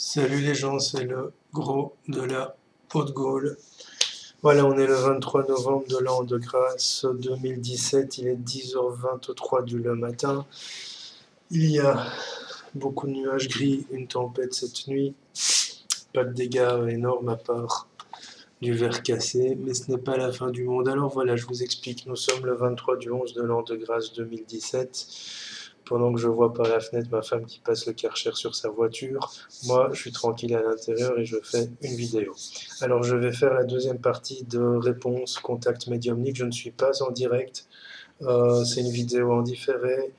Salut les gens, c'est le gros de la Haute-Gaule. Voilà, on est le 23 novembre de l'an de grâce 2017, il est 10h23 du le matin. Il y a beaucoup de nuages gris, une tempête cette nuit, pas de dégâts énormes à part du verre cassé, mais ce n'est pas la fin du monde. Alors voilà, je vous explique, nous sommes le 23 du 11 de l'an de grâce 2017. Pendant que je vois par la fenêtre ma femme qui passe le Karcher sur sa voiture, moi je suis tranquille à l'intérieur et je fais une vidéo. Alors je vais faire la deuxième partie de réponse contact médiumnique. Je ne suis pas en direct, c'est une vidéo en différé.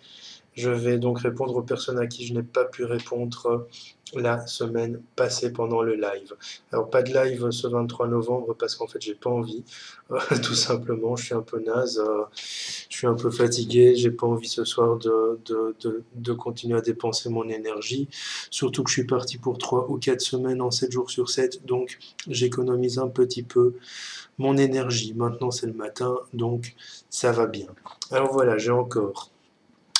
Je vais donc répondre aux personnes à qui je n'ai pas pu répondre la semaine passée pendant le live. Alors pas de live ce 23 novembre parce qu'en fait j'ai pas envie, tout simplement, je suis un peu naze, je suis un peu fatigué, j'ai pas envie ce soir de continuer à dépenser mon énergie, surtout que je suis parti pour 3 ou 4 semaines en 7 jours sur 7, donc j'économise un petit peu mon énergie. Maintenant c'est le matin, donc ça va bien. Alors voilà, j'ai encore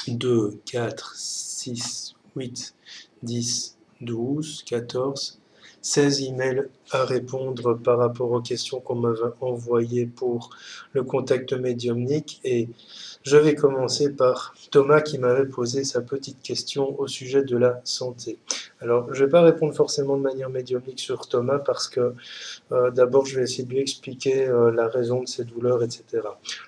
2, 4, 6, 8, 10, 12, 14, 16 emails à répondre par rapport aux questions qu'on m'avait envoyées pour le contact médiumnique. Et je vais commencer par Thomas qui m'avait posé sa petite question au sujet de la santé. Alors, je ne vais pas répondre forcément de manière médiumnique sur Thomas parce que d'abord, je vais essayer de lui expliquer la raison de ses douleurs, etc.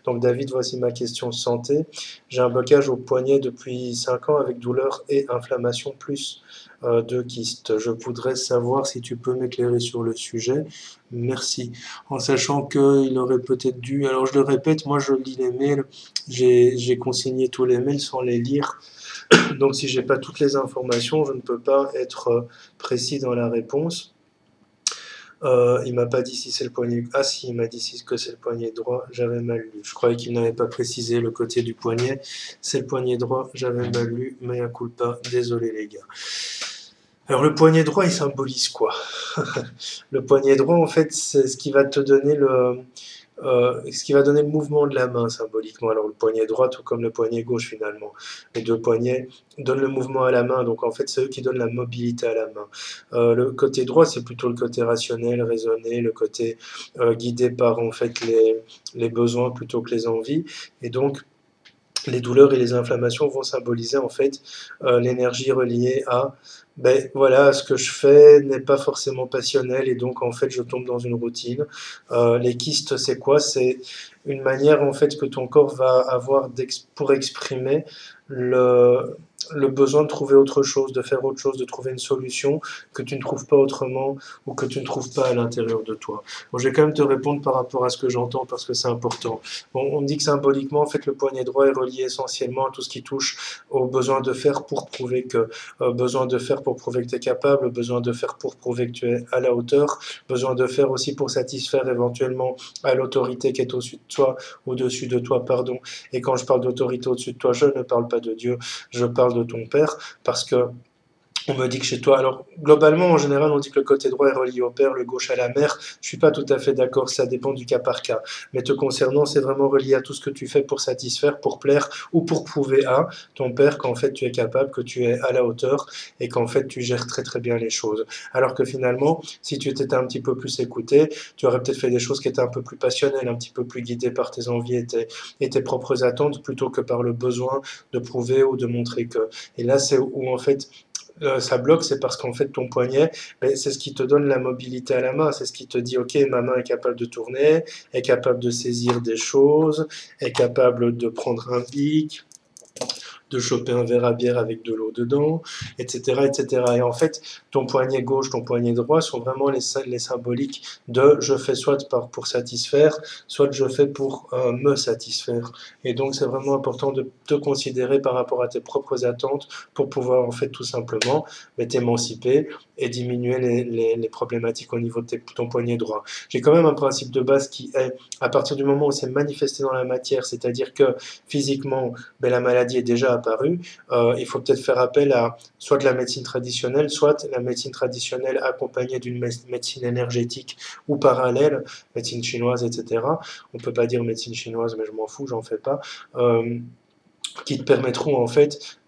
Donc, David, voici ma question santé. J'ai un blocage au poignet depuis 5 ans avec douleur et inflammation plus de kyste. Je voudrais savoir si tu peux m'éclairer sur le sujet. Merci. En sachant qu'il aurait peut-être dû... Alors, je le répète, moi, je lis les mails. J'ai consigné tous les mails sans les lire. Donc, si j'ai pas toutes les informations, je ne peux pas être précis dans la réponse. Il m'a pas dit si c'est le poignet. Ah si, il m'a dit si que c'est le poignet droit. J'avais mal lu. Je croyais qu'il n'avait pas précisé le côté du poignet. C'est le poignet droit. J'avais mal lu. Mea culpa. Désolé les gars. Alors le poignet droit, il symbolise quoi? Le poignet droit, en fait, c'est ce qui va te donner ce qui va donner le mouvement de la main symboliquement. Alors le poignet droit, tout comme le poignet gauche finalement. Les deux poignets donnent le mouvement à la main, donc en fait c'est eux qui donnent la mobilité à la main. Le côté droit, c'est plutôt le côté rationnel, raisonné, le côté guidé par en fait les besoins plutôt que les envies. Et donc les douleurs et les inflammations vont symboliser en fait l'énergie reliée à ben voilà, ce que je fais n'est pas forcément passionnel et donc en fait je tombe dans une routine. Les kystes, c'est quoi? C'est une manière en fait que ton corps va avoir pour exprimer le, le besoin de trouver autre chose, de faire autre chose, de trouver une solution que tu ne trouves pas autrement ou que tu ne trouves pas à l'intérieur de toi. Bon, je vais quand même te répondre par rapport à ce que j'entends parce que c'est important. Bon, on me dit que symboliquement, en fait, le poignet droit est relié essentiellement à tout ce qui touche au besoin de faire pour prouver que, besoin de faire pour prouver que tu es capable, besoin de faire pour prouver que tu es à la hauteur, besoin de faire aussi pour satisfaire éventuellement à l'autorité qui est au-dessus de toi, au-dessus de toi, pardon. Et quand je parle d'autorité au-dessus de toi, je ne parle pas de Dieu, je parle de ton père, parce que on me dit que chez toi, alors globalement, en général, on dit que le côté droit est relié au père, le gauche à la mère. Je suis pas tout à fait d'accord, ça dépend du cas par cas. Mais te concernant, c'est vraiment relié à tout ce que tu fais pour satisfaire, pour plaire ou pour prouver à ton père qu'en fait tu es capable, que tu es à la hauteur et qu'en fait tu gères très très bien les choses. Alors que finalement, si tu t'étais un petit peu plus écouté, tu aurais peut-être fait des choses qui étaient un peu plus passionnelles, un petit peu plus guidées par tes envies et tes propres attentes plutôt que par le besoin de prouver ou de montrer que. Et là, c'est où en fait ça bloque, c'est parce qu'en fait ton poignet, ben, c'est ce qui te donne la mobilité à la main, c'est ce qui te dit ok, ma main est capable de tourner, est capable de saisir des choses, est capable de prendre un bic, de choper un verre à bière avec de l'eau dedans, etc., etc. Et en fait, ton poignet gauche, ton poignet droit sont vraiment les symboliques de je fais soit pour satisfaire, soit je fais pour me satisfaire. Et donc, c'est vraiment important de te considérer par rapport à tes propres attentes pour pouvoir en fait tout simplement t'émanciper et diminuer les problématiques au niveau de ton poignet droit. J'ai quand même un principe de base qui est, à partir du moment où c'est manifesté dans la matière, c'est-à-dire que physiquement, ben, la maladie est déjà apparue, il faut peut-être faire appel à soit de la médecine traditionnelle, soit la médecine traditionnelle accompagnée d'une médecine énergétique ou parallèle, médecine chinoise, etc. On ne peut pas dire médecine chinoise, mais je m'en fous, j'en fais pas, qui te permettront en fait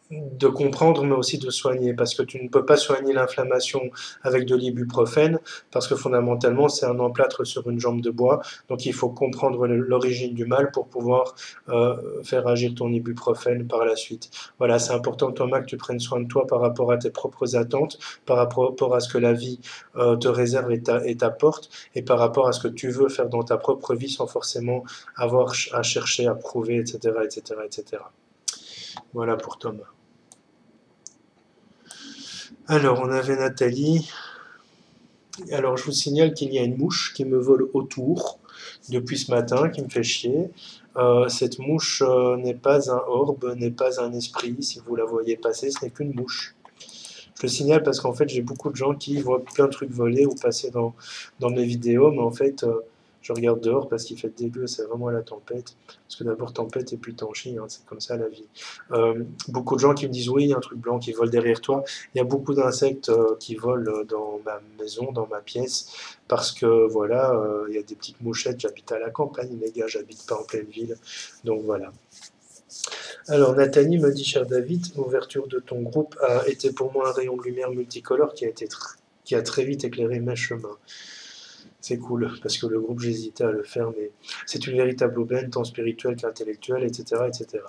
de comprendre, mais aussi de soigner, parce que tu ne peux pas soigner l'inflammation avec de l'ibuprofène, parce que fondamentalement, c'est un emplâtre sur une jambe de bois, donc il faut comprendre l'origine du mal pour pouvoir faire agir ton ibuprofène par la suite. Voilà, c'est important, Thomas, que tu prennes soin de toi par rapport à tes propres attentes, par rapport à ce que la vie te réserve et t'apporte, et par rapport à ce que tu veux faire dans ta propre vie sans forcément avoir à chercher, à prouver, etc., etc., etc. Voilà pour Thomas. Alors, on avait Nathalie. Alors, je vous signale qu'il y a une mouche qui me vole autour depuis ce matin, qui me fait chier. Cette mouche n'est pas un orbe, n'est pas un esprit. Si vous la voyez passer, ce n'est qu'une mouche. Je le signale parce qu'en fait, j'ai beaucoup de gens qui voient plein de trucs voler ou passer dans mes vidéos, mais en fait, je regarde dehors parce qu'il fait dégueu, c'est vraiment la tempête. Parce que d'abord, tempête et puis t'en chies, hein, c'est comme ça la vie. Beaucoup de gens qui me disent oui, il y a un truc blanc qui vole derrière toi. Il y a beaucoup d'insectes qui volent dans ma maison, dans ma pièce, parce que voilà, il y a des petites mouchettes. J'habite à la campagne, les gars, j'habite pas en pleine ville. Donc voilà. Alors Nathalie me dit, cher David, l'ouverture de ton groupe a été pour moi un rayon de lumière multicolore qui a très vite éclairé mes chemins. C'est cool, parce que le groupe, j'hésitais à le faire, mais c'est une véritable aubaine, tant spirituelle qu'intellectuelle, etc., etc.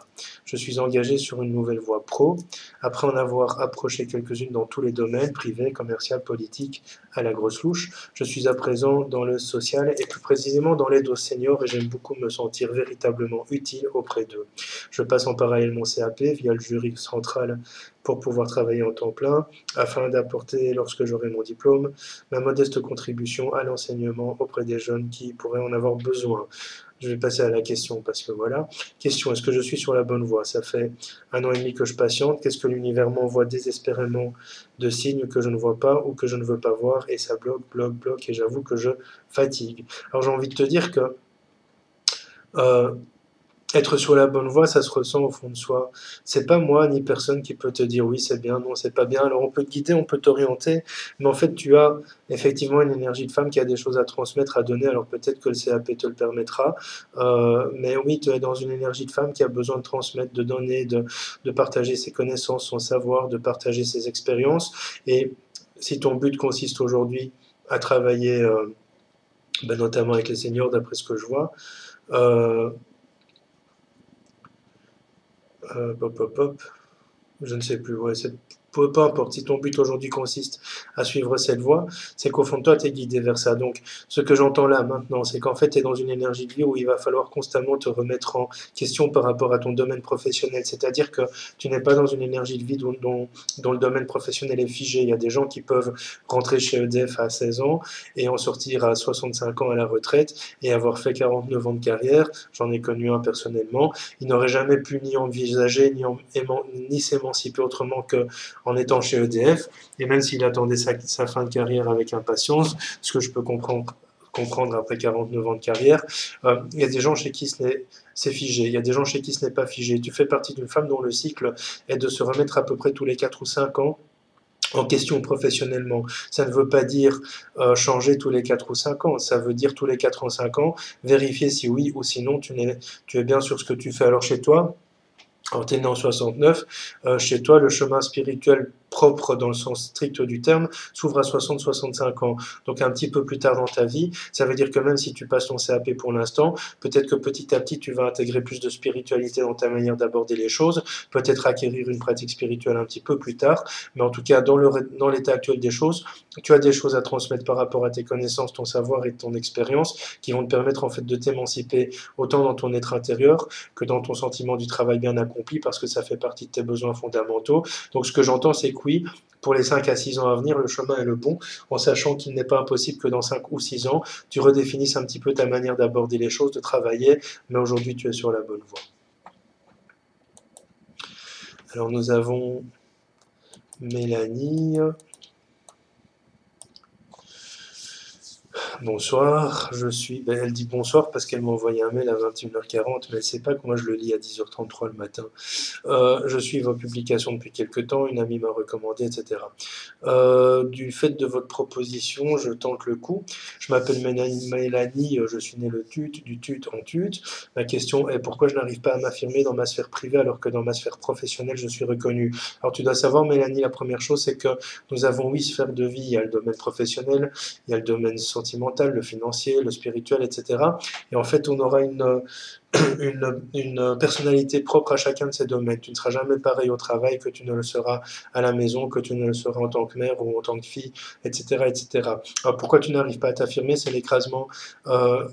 Je suis engagé sur une nouvelle voie pro, après en avoir approché quelques-unes dans tous les domaines, privé, commercial, politique, à la grosse louche. Je suis à présent dans le social et plus précisément dans l'aide aux seniors et j'aime beaucoup me sentir véritablement utile auprès d'eux. Je passe en parallèle mon CAP via le jury central pour pouvoir travailler en temps plein, afin d'apporter, lorsque j'aurai mon diplôme, ma modeste contribution à l'enseignement auprès des jeunes qui pourraient en avoir besoin. Je vais passer à la question parce que voilà. Question, est-ce que je suis sur la bonne voie? Ça fait 1 an et demi que je patiente. Qu'est-ce que l'univers m'envoie désespérément de signes que je ne vois pas ou que je ne veux pas voir et ça bloque et j'avoue que je fatigue. Alors j'ai envie de te dire que euh, être sur la bonne voie, ça se ressent au fond de soi. C'est pas moi ni personne qui peut te dire oui, c'est bien, non, c'est pas bien. Alors on peut te guider, on peut t'orienter, mais en fait tu as effectivement une énergie de femme qui a des choses à transmettre, à donner. Alors peut-être que le CAP te le permettra, mais oui, tu es dans une énergie de femme qui a besoin de transmettre, de donner, de partager ses connaissances, son savoir, de partager ses expériences. Et si ton but consiste aujourd'hui à travailler, notamment avec les seniors, d'après ce que je vois, euh, hop, hop, hop. Je ne sais plus, ouais, peu importe, si ton but aujourd'hui consiste à suivre cette voie, c'est qu'au fond de toi, tu es guidé vers ça. Donc, ce que j'entends là maintenant, c'est qu'en fait, tu es dans une énergie de vie où il va falloir constamment te remettre en question par rapport à ton domaine professionnel. C'est-à-dire que tu n'es pas dans une énergie de vie dont le domaine professionnel est figé. Il y a des gens qui peuvent rentrer chez EDF à 16 ans et en sortir à 65 ans à la retraite et avoir fait 49 ans de carrière. J'en ai connu un personnellement. Il n'aurait jamais pu ni envisager, ni s'émanciper autrement qu'en étant chez EDF. Et même s'il attendait sa fin de carrière avec impatience, ce que je peux comprendre après 49 ans de carrière, il y a des gens chez qui c'est figé, il y a des gens chez qui ce n'est pas figé. Tu fais partie d'une femme dont le cycle est de se remettre à peu près tous les 4 ou 5 ans en question professionnellement. Ça ne veut pas dire changer tous les 4 ou 5 ans, ça veut dire tous les 4 ou 5 ans, vérifier si oui ou sinon tu es bien sur ce que tu fais. Alors chez toi, alors, tu es né en 69, chez toi, le chemin spirituel propre dans le sens strict du terme s'ouvre à 60-65 ans. Donc un petit peu plus tard dans ta vie, ça veut dire que même si tu passes ton CAP pour l'instant, peut-être que petit à petit tu vas intégrer plus de spiritualité dans ta manière d'aborder les choses, peut-être acquérir une pratique spirituelle un petit peu plus tard, mais en tout cas dans l'état actuel des choses, tu as des choses à transmettre par rapport à tes connaissances, ton savoir et ton expérience qui vont te permettre en fait de t'émanciper autant dans ton être intérieur que dans ton sentiment du travail bien accompli parce que ça fait partie de tes besoins fondamentaux. Donc ce que j'entends, c'est que oui, pour les 5 à 6 ans à venir, le chemin est le bon, en sachant qu'il n'est pas impossible que dans 5 ou 6 ans, tu redéfinisses un petit peu ta manière d'aborder les choses, de travailler, mais aujourd'hui tu es sur la bonne voie. Alors nous avons Mélanie. Bonsoir, elle dit bonsoir parce qu'elle m'a envoyé un mail à 21h40, mais elle sait pas que moi je le lis à 10h33 le matin. Je suis vos publications depuis quelque temps, une amie m'a recommandé, etc. Du fait de votre proposition, je tente le coup. Je m'appelle Mélanie, je suis née le tut, du tut en tut. Ma question est pourquoi je n'arrive pas à m'affirmer dans ma sphère privée alors que dans ma sphère professionnelle, je suis reconnue. Alors tu dois savoir, Mélanie, la première chose, c'est que nous avons 8 sphères de vie. Il y a le domaine professionnel, il y a le domaine sentimental, le financier, le spirituel, etc. Et en fait, on aura une personnalité propre à chacun de ces domaines. Tu ne seras jamais pareil au travail que tu ne le seras à la maison, que tu ne le seras en tant que mère ou en tant que fille, etc. etc. Alors pourquoi tu n'arrives pas à t'affirmer? C'est l'écrasement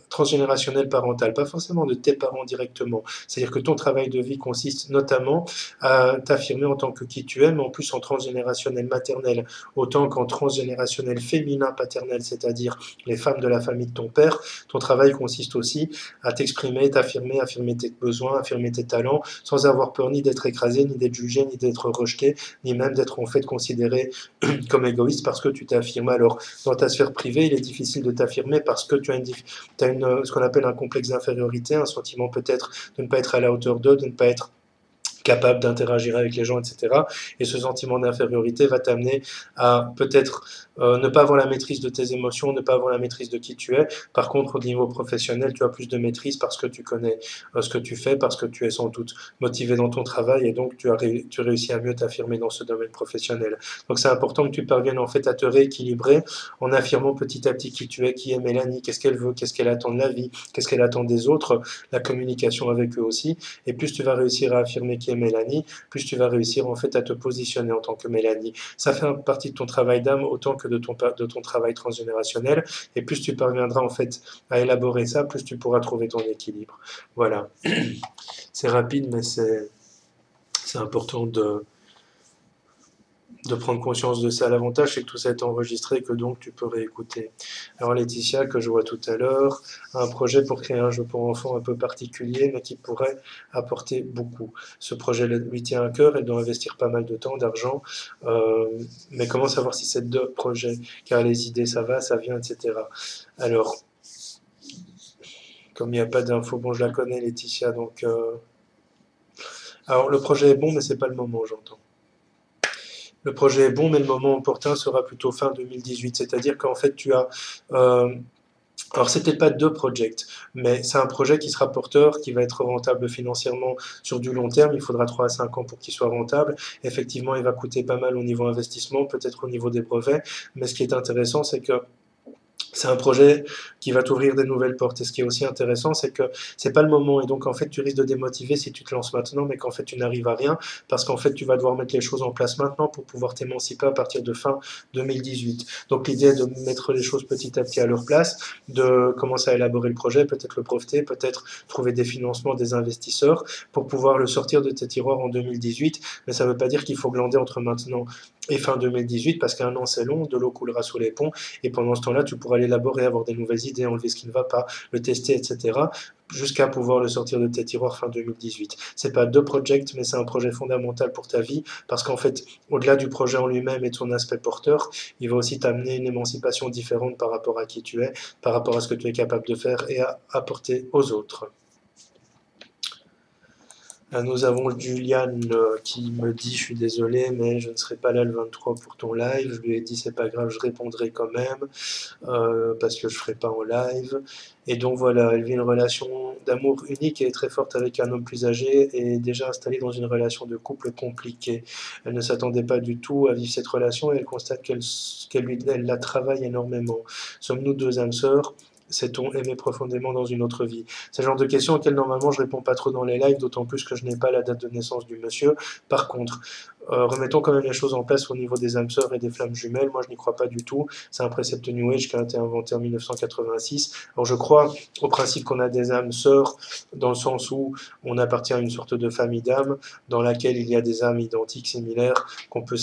transgénérationnel parental, pas forcément de tes parents directement. C'est-à-dire que ton travail de vie consiste notamment à t'affirmer en tant que qui tu es, mais en plus en transgénérationnel maternel, autant qu'en transgénérationnel féminin paternel, c'est-à-dire les femmes de la famille de ton père. Ton travail consiste aussi à t'exprimer, t'affirmer, affirmer tes besoins, affirmer tes talents, sans avoir peur ni d'être écrasé, ni d'être jugé, ni d'être rejeté, ni même d'être en fait considéré comme égoïste parce que tu t'affirmes. Alors, dans ta sphère privée, il est difficile de t'affirmer parce que tu as, ce qu'on appelle un complexe d'infériorité, un sentiment peut-être de ne pas être à la hauteur d'eux, de ne pas être capable d'interagir avec les gens, etc. Et ce sentiment d'infériorité va t'amener à peut-être ne pas avoir la maîtrise de tes émotions, ne pas avoir la maîtrise de qui tu es. Par contre, au niveau professionnel, tu as plus de maîtrise parce que tu connais ce que tu fais, parce que tu es sans doute motivé dans ton travail et donc tu réussis à mieux t'affirmer dans ce domaine professionnel. Donc c'est important que tu parviennes en fait à te rééquilibrer en affirmant petit à petit qui tu es, qui est Mélanie, qu'est-ce qu'elle veut, qu'est-ce qu'elle attend de la vie, qu'est-ce qu'elle attend des autres, la communication avec eux aussi. Et plus tu vas réussir à affirmer qui est Mélanie, plus tu vas réussir en fait à te positionner en tant que Mélanie. Ça fait partie de ton travail d'âme autant que de ton travail transgénérationnel. Et plus tu parviendras en fait à élaborer ça, plus tu pourras trouver ton équilibre. Voilà. C'est rapide, mais c'est important de prendre conscience de ça. L'avantage, c'est que tout ça est enregistré et que donc tu peux réécouter. Alors Laetitia, que je vois tout à l'heure, a un projet pour créer un jeu pour enfants un peu particulier, mais qui pourrait apporter beaucoup. Ce projet lui tient à cœur, elle doit investir pas mal de temps, d'argent, mais comment savoir si c'est deux projets? Car les idées, ça va, ça vient, etc. Alors, comme il n'y a pas d'infos, bon, je la connais, Laetitia, donc... Alors, le projet est bon, mais c'est pas le moment, j'entends. Le projet est bon, mais le moment opportun sera plutôt fin 2018. C'est-à-dire qu'en fait, tu as... alors, c'est peut-être pas deux projects, mais c'est un projet qui sera porteur, qui va être rentable financièrement sur du long terme. Il faudra 3 à 5 ans pour qu'il soit rentable. Effectivement, il va coûter pas mal au niveau investissement, peut-être au niveau des brevets. Mais ce qui est intéressant, c'est que c'est un projet qui va t'ouvrir des nouvelles portes. Et ce qui est aussi intéressant, c'est que c'est pas le moment. Et donc, en fait, tu risques de démotiver si tu te lances maintenant, mais qu'en fait, tu n'arrives à rien. Parce qu'en fait, tu vas devoir mettre les choses en place maintenant pour pouvoir t'émanciper à partir de fin 2018. Donc, l'idée est de mettre les choses petit à petit à leur place, de commencer à élaborer le projet, peut-être le breveter, peut-être trouver des financements, des investisseurs pour pouvoir le sortir de tes tiroirs en 2018. Mais ça ne veut pas dire qu'il faut glander entre maintenant et fin 2018, parce qu'un an, c'est long, de l'eau coulera sous les ponts. Et pendant ce temps-là, tu pourras l'élaborer, avoir des nouvelles idées, enlever ce qui ne va pas, le tester, etc., jusqu'à pouvoir le sortir de tes tiroirs fin 2018. C'est pas deux projects, mais c'est un projet fondamental pour ta vie, parce qu'en fait, au-delà du projet en lui-même et de son aspect porteur, il va aussi t'amener une émancipation différente par rapport à qui tu es, par rapport à ce que tu es capable de faire et à apporter aux autres. Nous avons Juliane qui me dit je suis désolé mais je ne serai pas là le 23 pour ton live. Je lui ai dit c'est pas grave, je répondrai quand même parce que je ferai pas en live. Et donc voilà, elle vit une relation d'amour unique et très forte avec un homme plus âgé et est déjà installée dans une relation de couple compliquée. Elle ne s'attendait pas du tout à vivre cette relation et elle constate qu'elle la travaille énormément. Sommes-nous deux âmes sœurs? S'est-on aimé profondément dans une autre vie? C'est le genre de questions auxquelles normalement je réponds pas trop dans les lives, d'autant plus que je n'ai pas la date de naissance du monsieur. Par contre, remettons quand même les choses en place au niveau des âmes sœurs et des flammes jumelles. Moi, je n'y crois pas du tout. C'est un précepte New Age qui a été inventé en 1986. Alors, je crois au principe qu'on a des âmes sœurs dans le sens où on appartient à une sorte de famille d'âmes dans laquelle il y a des âmes identiques, similaires, qu'on peut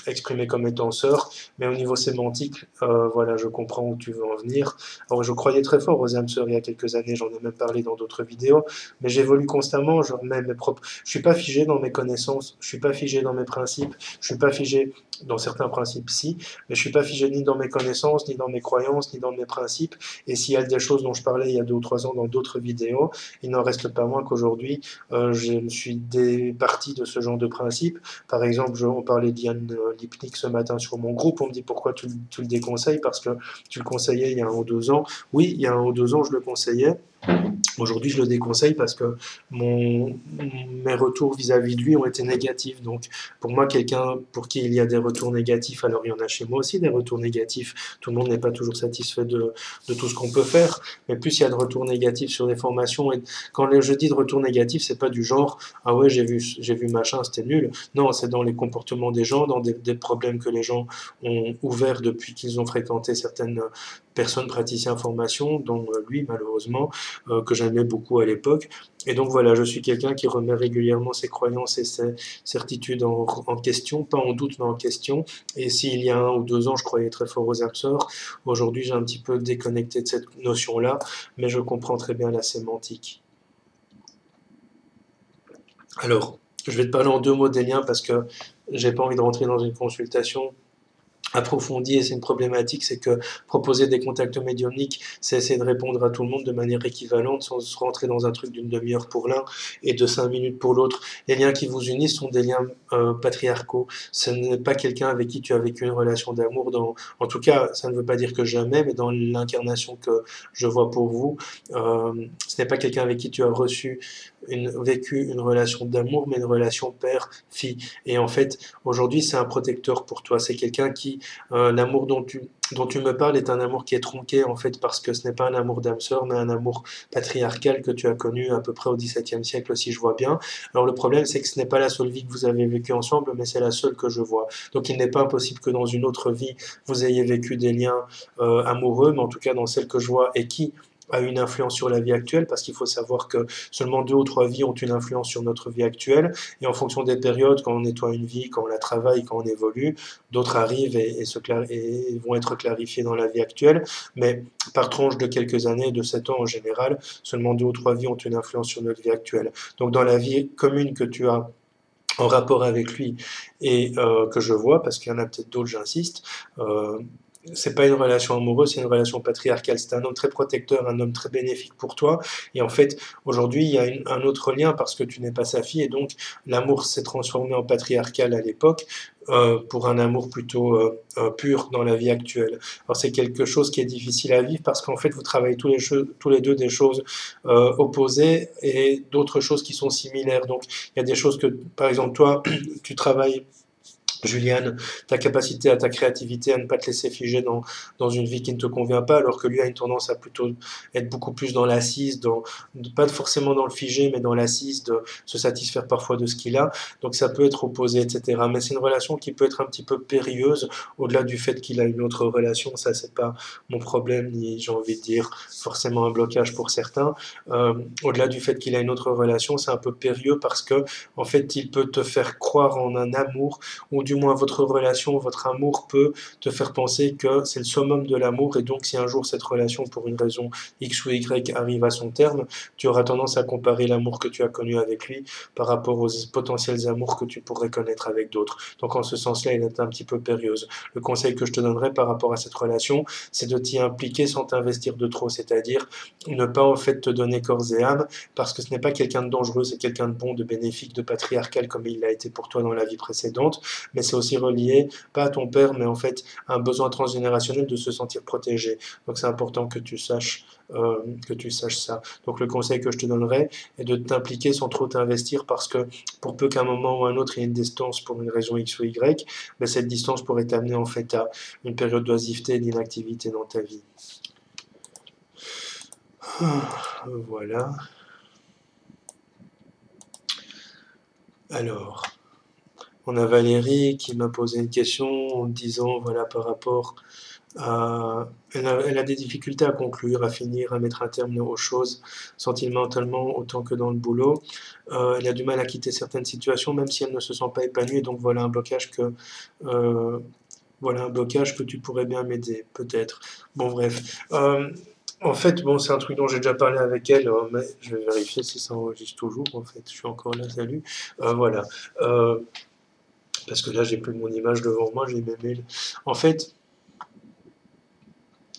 exprimer comme étant sœurs. Mais au niveau sémantique, voilà, je comprends où tu veux en venir. Alors, je croyais très fort aux âmes sœurs il y a quelques années, j'en ai même parlé dans d'autres vidéos, mais j'évolue constamment, je remets mes propres... Je suis pas figé dans mes connaissances, je suis pas figé dans mes principes, je suis pas figé dans certains principes, si, mais je suis pas figé ni dans mes connaissances, ni dans mes croyances, ni dans mes principes. Et s'il y a des choses dont je parlais il y a 2 ou 3 ans dans d'autres vidéos, il n'en reste pas moins qu'aujourd'hui, je me suis départi de ce genre de principe. Par exemple, on parlait d'Ian Lipnick ce matin sur mon groupe, on me dit pourquoi tu le déconseilles, parce que tu le conseillais il y a 1 ou 2 ans. Oui, il y a 1 ou 2 ans, je le conseillais. Aujourd'hui, je le déconseille parce que mes retours vis-à-vis de lui ont été négatifs. Donc, pour moi, quelqu'un pour qui il y a des retours négatifs, alors il y en a chez moi aussi des retours négatifs. Tout le monde n'est pas toujours satisfait de tout ce qu'on peut faire. Mais plus il y a de retours négatifs sur des formations, et quand je dis de retours négatifs, c'est pas du genre ah ouais, j'ai vu machin, c'était nul. Non, c'est dans les comportements des gens, dans des problèmes que les gens ont ouverts depuis qu'ils ont fréquenté certaines personnes praticiens formation, dont lui malheureusement, que j'aimais beaucoup à l'époque. Et donc voilà, je suis quelqu'un qui remet régulièrement ses croyances et ses certitudes en question, pas en doute, mais en question. Et s'il y a 1 ou 2 ans, je croyais très fort aux âmes sœurs, aujourd'hui j'ai un petit peu déconnecté de cette notion-là, mais je comprends très bien la sémantique. Alors, je vais te parler en 2 mots des liens parce que j'ai pas envie de rentrer dans une consultation approfondie, et c'est une problématique, c'est que proposer des contacts médiumniques, c'est essayer de répondre à tout le monde de manière équivalente sans se rentrer dans un truc d'une demi-heure pour l'un et de 5 minutes pour l'autre. Les liens qui vous unissent sont des liens patriarcaux. Ce n'est pas quelqu'un avec qui tu as vécu une relation d'amour. En tout cas, ça ne veut pas dire que jamais, mais dans l'incarnation que je vois pour vous, ce n'est pas quelqu'un avec qui tu as vécu une relation d'amour, mais une relation père-fille. Et en fait, aujourd'hui, c'est un protecteur pour toi. C'est quelqu'un qui l'amour dont tu me parles est un amour qui est tronqué en fait parce que ce n'est pas un amour d'âme sœur mais un amour patriarcal que tu as connu à peu près au XVIIe siècle si je vois bien. Alors le problème c'est que ce n'est pas la seule vie que vous avez vécue ensemble mais c'est la seule que je vois. Donc il n'est pas impossible que dans une autre vie vous ayez vécu des liens amoureux, mais en tout cas dans celle que je vois et qui a une influence sur la vie actuelle, parce qu'il faut savoir que seulement 2 ou 3 vies ont une influence sur notre vie actuelle, et en fonction des périodes, quand on nettoie une vie, quand on la travaille, quand on évolue, d'autres arrivent et vont être clarifiées dans la vie actuelle, mais par tranche de quelques années, de 7 ans en général, seulement 2 ou 3 vies ont une influence sur notre vie actuelle. Donc dans la vie commune que tu as en rapport avec lui et que je vois, parce qu'il y en a peut-être d'autres, j'insiste, c'est pas une relation amoureuse, c'est une relation patriarcale. C'est un homme très protecteur, un homme très bénéfique pour toi. Et en fait, aujourd'hui, il y a un autre lien parce que tu n'es pas sa fille et donc l'amour s'est transformé en patriarcal à l'époque pour un amour plutôt pur dans la vie actuelle. Alors c'est quelque chose qui est difficile à vivre parce qu'en fait, vous travaillez tous les deux des choses opposées et d'autres choses qui sont similaires. Donc il y a des choses que, par exemple, toi, tu travailles Juliane, ta capacité à ta créativité, à ne pas te laisser figer dans une vie qui ne te convient pas, alors que lui a une tendance à plutôt être beaucoup plus dans l'assise, pas forcément dans le figé, mais dans l'assise, de se satisfaire parfois de ce qu'il a. Donc ça peut être opposé, etc. Mais c'est une relation qui peut être un petit peu périlleuse, au-delà du fait qu'il a une autre relation. Ça, c'est pas mon problème, ni j'ai envie de dire forcément un blocage pour certains. Au-delà du fait qu'il a une autre relation, c'est un peu périlleux parce que, en fait, il peut te faire croire en un amour ou du moins votre relation, votre amour peut te faire penser que c'est le summum de l'amour et donc si un jour cette relation pour une raison X ou Y arrive à son terme, tu auras tendance à comparer l'amour que tu as connu avec lui par rapport aux potentiels amours que tu pourrais connaître avec d'autres. Donc en ce sens-là, il est un petit peu périlleuse. Le conseil que je te donnerais par rapport à cette relation, c'est de t'y impliquer sans t'investir de trop, c'est-à-dire ne pas en fait te donner corps et âme parce que ce n'est pas quelqu'un de dangereux, c'est quelqu'un de bon, de bénéfique, de patriarcal comme il l'a été pour toi dans la vie précédente, mais c'est aussi relié, pas à ton père, mais en fait à un besoin transgénérationnel de se sentir protégé. Donc c'est important que tu saches ça. Donc le conseil que je te donnerais est de t'impliquer sans trop t'investir parce que pour peu qu'à un moment ou un autre il y ait une distance pour une raison X ou Y, ben cette distance pourrait t'amener en fait à une période d'oisiveté et d'inactivité dans ta vie. Voilà. Alors, on a Valérie qui m'a posé une question en me disant, voilà, par rapport à... Elle a des difficultés à conclure, à finir, à mettre un terme aux choses, sentimentalement autant que dans le boulot. Elle a du mal à quitter certaines situations, même si elle ne se sent pas épanouie. Donc voilà un blocage que tu pourrais bien m'aider, peut-être. Bon, bref. En fait, bon, c'est un truc dont j'ai déjà parlé avec elle, mais je vais vérifier si ça enregistre toujours. En fait, je suis encore là, salut. Voilà. Parce que là, j'ai plus mon image devant moi, j'ai mes mails. En fait,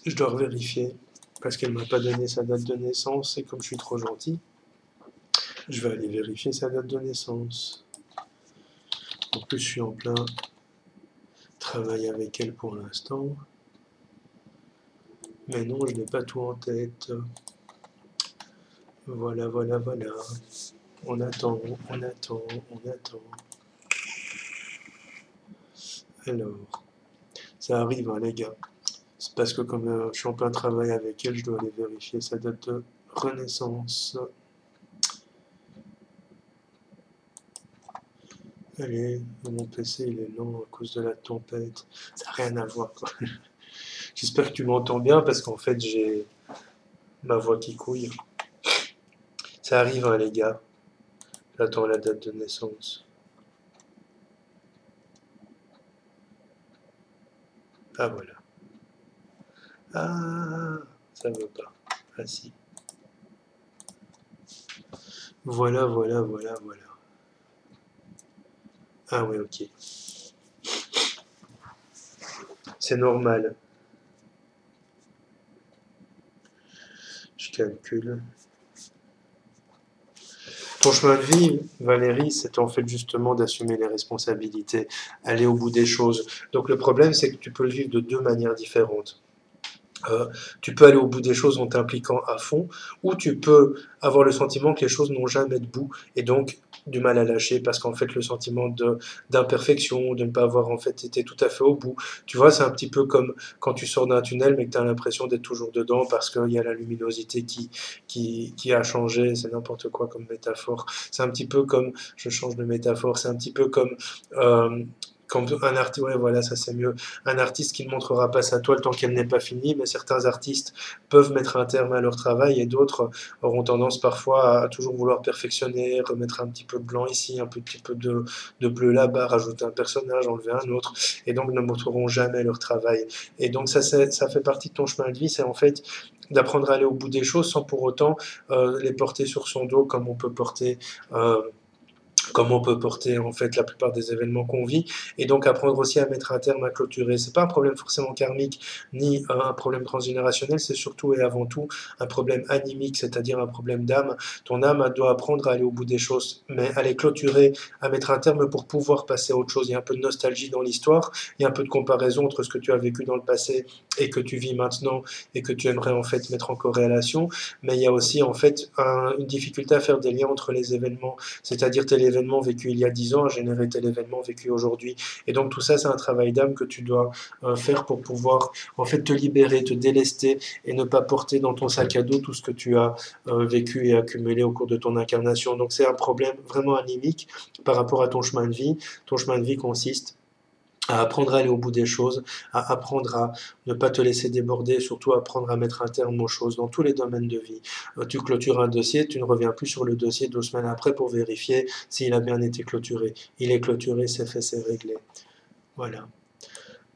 je dois vérifier parce qu'elle m'a pas donné sa date de naissance et comme je suis trop gentil, je vais aller vérifier sa date de naissance. En plus, je suis en plein travail avec elle pour l'instant. Mais non, je n'ai pas tout en tête. Voilà, voilà, voilà. On attend, on attend, on attend. Alors, ça arrive, hein, les gars. C'est parce que comme je suis en plein travail avec elle, je dois aller vérifier sa date de renaissance. Allez, mon PC il est lent à cause de la tempête. Ça n'a rien à voir, quoi. J'espère que tu m'entends bien parce qu'en fait j'ai ma voix qui couille. Ça arrive, hein, les gars. J'attends la date de naissance. Ah voilà. Ah, ça veut pas. Ah si. Voilà, voilà, voilà, voilà. Ah oui, ok. C'est normal. Je calcule. Ton chemin de vie, Valérie, c'est en fait justement d'assumer les responsabilités, aller au bout des choses. Donc le problème, c'est que tu peux le vivre de deux manières différentes. Euh, Tu peux aller au bout des choses en t'impliquant à fond, ou tu peux avoir le sentiment que les choses n'ont jamais de bout, et donc du mal à lâcher, parce qu'en fait le sentiment d'imperfection, de ne pas avoir en fait été tout à fait au bout, tu vois, c'est un petit peu comme quand tu sors d'un tunnel, mais que tu as l'impression d'être toujours dedans, parce qu'il y a la luminosité qui a changé, c'est n'importe quoi comme métaphore. C'est un petit peu comme, je change de métaphore, c'est un petit peu euh, comme un artiste, ouais, voilà, ça c'est mieux, un artiste qui ne montrera pas sa toile tant qu'elle n'est pas finie, mais certains artistes peuvent mettre un terme à leur travail et d'autres auront tendance parfois à toujours vouloir perfectionner, remettre un petit peu de blanc ici, un petit peu de bleu là-bas, rajouter un personnage, enlever un autre, et donc ne montreront jamais leur travail. Et donc ça fait partie de ton chemin de vie, c'est en fait d'apprendre à aller au bout des choses sans pour autant les porter sur son dos euh, comme on peut porter en fait la plupart des événements qu'on vit, et donc apprendre aussi à mettre un terme, à clôturer. C'est pas un problème forcément karmique ni un problème transgénérationnel, c'est surtout et avant tout un problème animique, c'est-à-dire un problème d'âme. Ton âme doit apprendre à aller au bout des choses, mais à les clôturer, à mettre un terme pour pouvoir passer à autre chose. Il y a un peu de nostalgie dans l'histoire, il y a un peu de comparaison entre ce que tu as vécu dans le passé et que tu vis maintenant et que tu aimerais en fait mettre en corrélation, mais il y a aussi en fait une difficulté à faire des liens entre les événements, c'est-à-dire tel événement vécu il y a 10 ans a généré tel événement vécu aujourd'hui. Et donc tout ça, c'est un travail d'âme que tu dois faire pour pouvoir en fait te libérer, te délester et ne pas porter dans ton sac à dos tout ce que tu as vécu et accumulé au cours de ton incarnation. Donc c'est un problème vraiment animique par rapport à ton chemin de vie. Ton chemin de vie consiste à apprendre à aller au bout des choses, à apprendre à ne pas te laisser déborder, surtout à apprendre à mettre un terme aux choses dans tous les domaines de vie. Tu clôtures un dossier, tu ne reviens plus sur le dossier 2 semaines après pour vérifier s'il a bien été clôturé. Il est clôturé, c'est fait, c'est réglé. Voilà.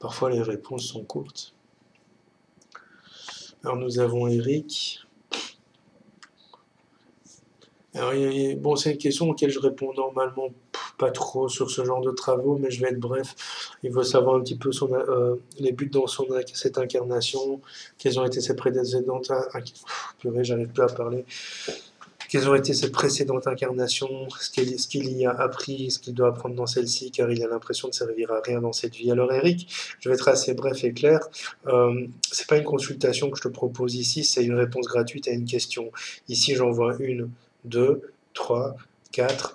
Parfois les réponses sont courtes. Alors nous avons Eric. Alors, bon, c'est une question auquel je réponds normalement pas trop sur ce genre de travaux, mais je vais être bref. Il veut savoir un petit peu les buts dans cette incarnation, quelles ont été ses précédentes... Purée, j'arrive plus à parler. Quelles ont été ses précédentes incarnations, ce qu'il y a appris, ce qu'il doit apprendre dans celle-ci, car il a l'impression de servir à rien dans cette vie. Alors Eric, je vais être assez bref et clair. C'est pas une consultation que je te propose ici, c'est une réponse gratuite à une question. Ici, j'en vois 1, 2, 3, 4.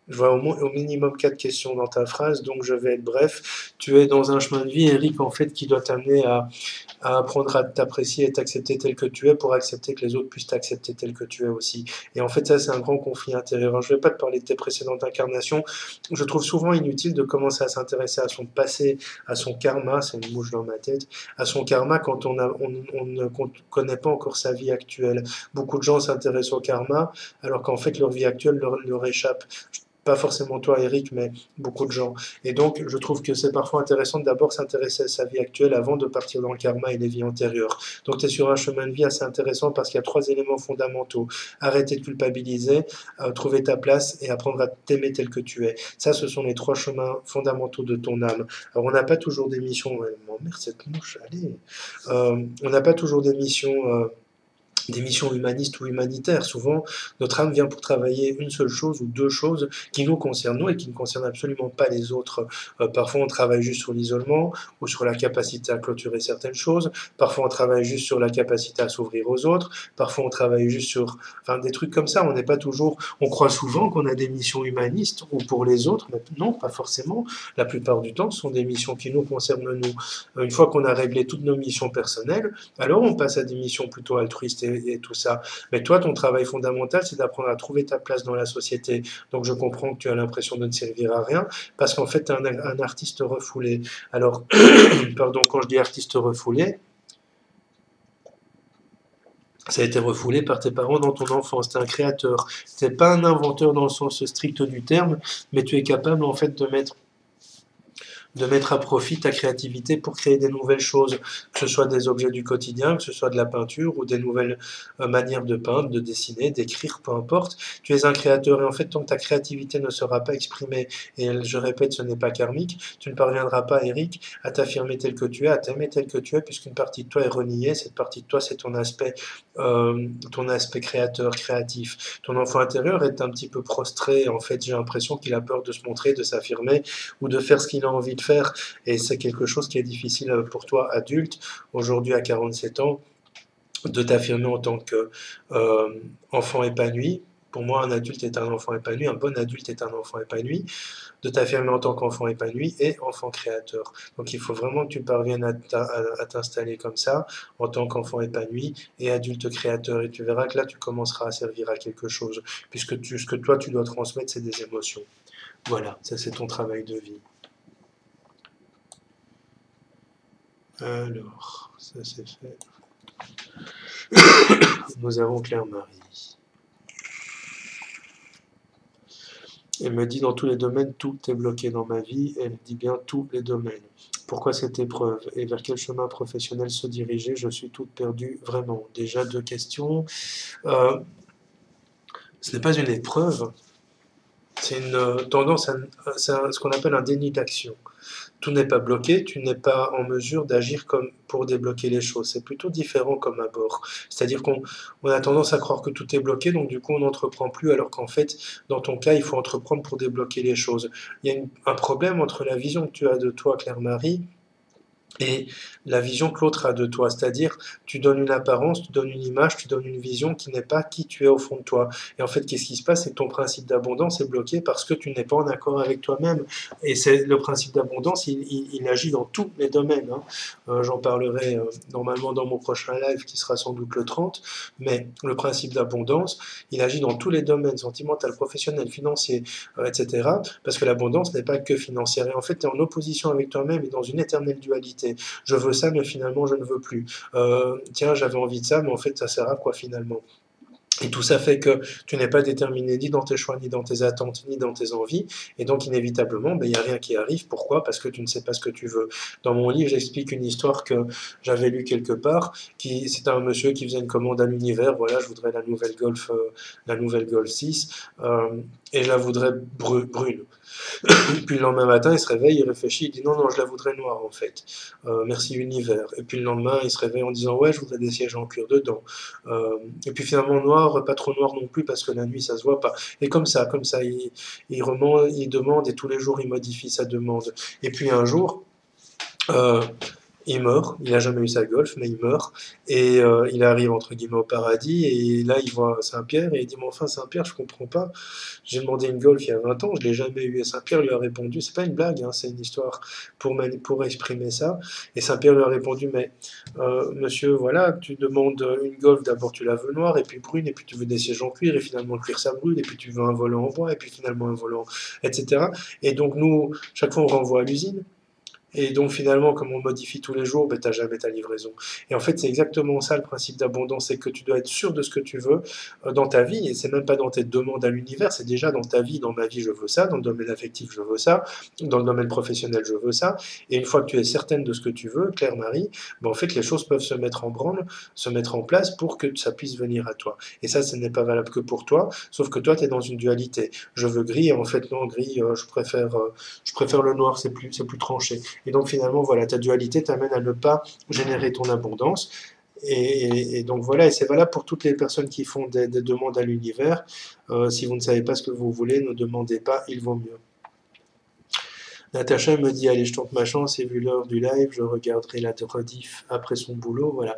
Je vois au minimum 4 questions dans ta phrase, donc je vais être bref. Tu es dans un chemin de vie, Eric, en fait, qui doit t'amener à apprendre à t'apprécier et t'accepter tel que tu es pour accepter que les autres puissent t'accepter tel que tu es aussi. Et en fait, ça, c'est un grand conflit intérieur. Je ne vais pas te parler de tes précédentes incarnations. Je trouve souvent inutile de commencer à s'intéresser à son passé, à son karma, c'est une mouche dans ma tête, à son karma quand on ne connaît pas encore sa vie actuelle. Beaucoup de gens s'intéressent au karma alors qu'en fait, leur vie actuelle leur échappe. Pas forcément toi, Eric, mais beaucoup de gens. Et donc, je trouve que c'est parfois intéressant de d'abord s'intéresser à sa vie actuelle avant de partir dans le karma et les vies antérieures. Donc, tu es sur un chemin de vie assez intéressant parce qu'il y a trois éléments fondamentaux. Arrêter de culpabiliser, trouver ta place et apprendre à t'aimer tel que tu es. Ça, ce sont les trois chemins fondamentaux de ton âme. Alors, on n'a pas toujours des missions... Elle m'emmerde cette mouche, allez. On n'a pas toujours des missions humanistes ou humanitaires. Souvent, notre âme vient pour travailler une seule chose ou deux choses qui nous concernent, nous, et qui ne concernent absolument pas les autres. Parfois, on travaille juste sur l'isolement ou sur la capacité à clôturer certaines choses. Parfois, on travaille juste sur la capacité à s'ouvrir aux autres. Parfois, on travaille juste sur... Enfin, des trucs comme ça. On n'est pas toujours... On croit souvent qu'on a des missions humanistes ou pour les autres, mais non, pas forcément. La plupart du temps, ce sont des missions qui nous concernent, nous. Une fois qu'on a réglé toutes nos missions personnelles, alors on passe à des missions plutôt altruistes et tout ça. Mais toi, ton travail fondamental, c'est d'apprendre à trouver ta place dans la société. Donc je comprends que tu as l'impression de ne servir à rien, parce qu'en fait, tu es un artiste refoulé. Alors, pardon, quand je dis artiste refoulé, ça a été refoulé par tes parents dans ton enfance. Tu es un créateur. Tu n'es pas un inventeur dans le sens strict du terme, mais tu es capable en fait de mettre à profit ta créativité pour créer des nouvelles choses, que ce soit des objets du quotidien, que ce soit de la peinture ou des nouvelles manières de peindre, de dessiner, d'écrire, peu importe. Tu es un créateur et en fait, tant que ta créativité ne sera pas exprimée, et je répète, ce n'est pas karmique, tu ne parviendras pas, Eric, à t'affirmer tel que tu es, à t'aimer tel que tu es, puisqu'une partie de toi est reniée. Cette partie de toi, c'est ton aspect créateur, créatif. Ton enfant intérieur est un petit peu prostré. En fait, j'ai l'impression qu'il a peur de se montrer, de s'affirmer ou de faire ce qu'il a envie de faire. Et c'est quelque chose qui est difficile pour toi, adulte, aujourd'hui à 47 ans, de t'affirmer en tant qu'enfant épanoui. Pour moi, un adulte est un enfant épanoui, un bon adulte est un enfant épanoui, de t'affirmer en tant qu'enfant épanoui et enfant créateur. Donc il faut vraiment que tu parviennes à t'installer comme ça, en tant qu'enfant épanoui et adulte créateur. Et tu verras que là, tu commenceras à servir à quelque chose, puisque ce que toi, tu dois transmettre, c'est des émotions. Voilà, ça c'est ton travail de vie. Alors, ça c'est fait. Nous avons Claire-Marie. Elle me dit dans tous les domaines, tout est bloqué dans ma vie. Elle dit bien tous les domaines. Pourquoi cette épreuve et vers quel chemin professionnel se diriger? Je suis toute perdue, vraiment. Déjà deux questions. Ce n'est pas une épreuve, c'est une tendance, c'est ce qu'on appelle un déni d'action. Tout n'est pas bloqué, tu n'es pas en mesure d'agir comme pour débloquer les choses. C'est plutôt différent comme abord. C'est-à-dire qu'on a tendance à croire que tout est bloqué, donc du coup on n'entreprend plus, alors qu'en fait, dans ton cas, il faut entreprendre pour débloquer les choses. Il y a un problème entre la vision que tu as de toi, Claire-Marie, et la vision que l'autre a de toi. C'est-à-dire, tu donnes une apparence, tu donnes une image, tu donnes une vision qui n'est pas qui tu es au fond de toi. Et en fait, qu'est-ce qui se passe? C'est que ton principe d'abondance est bloqué parce que tu n'es pas en accord avec toi-même. Et c'est le principe d'abondance, il agit dans tous les domaines, hein. J'en parlerai normalement dans mon prochain live qui sera sans doute le 30. Mais le principe d'abondance, il agit dans tous les domaines, sentimental, professionnel, financier, etc. Parce que l'abondance n'est pas que financière. Et en fait, tu es en opposition avec toi-même et dans une éternelle dualité. Je veux ça, mais finalement, je ne veux plus. Tiens, j'avais envie de ça, mais en fait, ça sert à quoi finalement? Et tout ça fait que tu n'es pas déterminé ni dans tes choix, ni dans tes attentes, ni dans tes envies. Et donc, inévitablement, il n'y a rien qui arrive. Pourquoi? Parce que tu ne sais pas ce que tu veux. Dans mon livre, j'explique une histoire que j'avais lue quelque part. C'était un monsieur qui faisait une commande à l'univers. Voilà, je voudrais la nouvelle Golf 6. Et je la voudrais brune. Puis le lendemain matin, il se réveille, il réfléchit, il dit non, non, je la voudrais noire en fait. Merci univers. Et puis le lendemain, il se réveille en disant ouais, je voudrais des sièges en cuir dedans. Et puis finalement noir, pas trop noir non plus parce que la nuit ça se voit pas. Et comme ça, il demande et tous les jours il modifie sa demande. Et puis un jour, euh, il meurt, il n'a jamais eu sa Golf, mais il meurt, et il arrive entre guillemets au paradis, et là il voit Saint-Pierre, et il dit mais enfin Saint-Pierre, je comprends pas, j'ai demandé une Golf il y a 20 ans, je l'ai jamais eu, et Saint-Pierre lui a répondu, c'est pas une blague, hein, c'est une histoire pour exprimer ça, et Saint-Pierre lui a répondu mais monsieur, voilà, tu demandes une Golf, d'abord tu la veux noire, et puis brune, et puis tu veux des sièges en cuir, et finalement le cuir ça brûle, et puis tu veux un volant en bois, et puis finalement un volant, etc. Et donc nous, chaque fois on renvoie à l'usine, Et donc finalement, comme on modifie tous les jours, ben, tu n'as jamais ta livraison. Et en fait, c'est exactement ça le principe d'abondance, c'est que tu dois être sûr de ce que tu veux dans ta vie, et c'est même pas dans tes demandes à l'univers, c'est déjà dans ta vie, dans ma vie je veux ça, dans le domaine affectif je veux ça, dans le domaine professionnel je veux ça, et une fois que tu es certaine de ce que tu veux, Claire-Marie, ben, en fait les choses peuvent se mettre en branle, se mettre en place pour que ça puisse venir à toi. Et ça, ce n'est pas valable que pour toi, sauf que toi, tu es dans une dualité. Je veux gris, et en fait non, gris, je préfère le noir, c'est plus tranché. Et donc finalement, voilà, ta dualité t'amène à ne pas générer ton abondance. Et donc voilà, et c'est valable pour toutes les personnes qui font des demandes à l'univers. Si vous ne savez pas ce que vous voulez, ne demandez pas, il vaut mieux. Natacha me dit, allez, je tente ma chance, et vu l'heure du live, je regarderai la rediff après son boulot, voilà.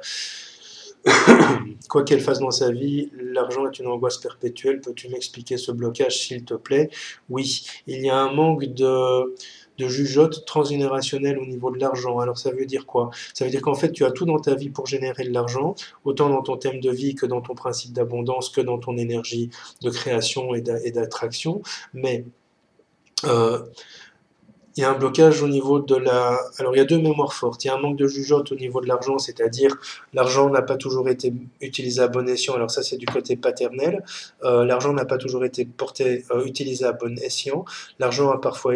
Quoi qu'elle fasse dans sa vie, l'argent est une angoisse perpétuelle. Peux-tu m'expliquer ce blocage, s'il te plaît? Oui, il y a un manque de jugeote transgénérationnelle au niveau de l'argent. Alors ça veut dire quoi? Ça veut dire qu'en fait tu as tout dans ta vie pour générer de l'argent, autant dans ton thème de vie que dans ton principe d'abondance, que dans ton énergie de création et d'attraction. Mais euh, il y a un blocage au niveau de la... Alors, il y a deux mémoires fortes. Il y a un manque de jugeote au niveau de l'argent, c'est-à-dire l'argent n'a pas toujours été utilisé à bon escient. Alors ça, c'est du côté paternel. L'argent n'a pas toujours été utilisé à bon escient. L'argent a parfois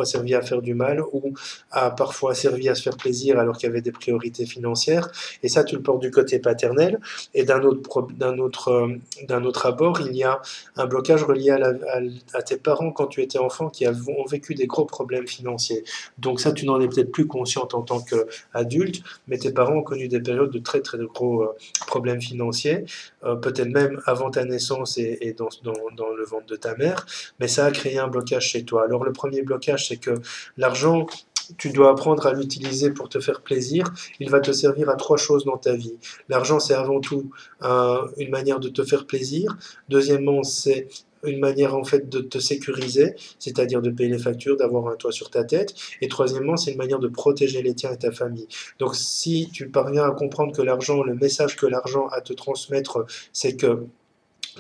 servi à faire du mal ou a parfois servi à se faire plaisir alors qu'il y avait des priorités financières. Et ça, tu le portes du côté paternel. Et d'un autre abord, il y a un blocage relié à tes parents quand tu étais enfant qui ont vécu des gros problèmes financiers. Donc ça, tu n'en es peut-être plus consciente en tant qu'adulte, mais tes parents ont connu des périodes de très très gros problèmes financiers, peut-être même avant ta naissance et dans le ventre de ta mère, mais ça a créé un blocage chez toi. Alors le premier blocage, c'est que l'argent, tu dois apprendre à l'utiliser pour te faire plaisir. Il va te servir à trois choses dans ta vie. L'argent, c'est avant tout une manière de te faire plaisir. Deuxièmement, c'est une manière en fait de te sécuriser, c'est-à-dire de payer les factures, d'avoir un toit sur ta tête. Et troisièmement, c'est une manière de protéger les tiens et ta famille. Donc si tu parviens à comprendre que l'argent, le message que l'argent a à te transmettre, c'est que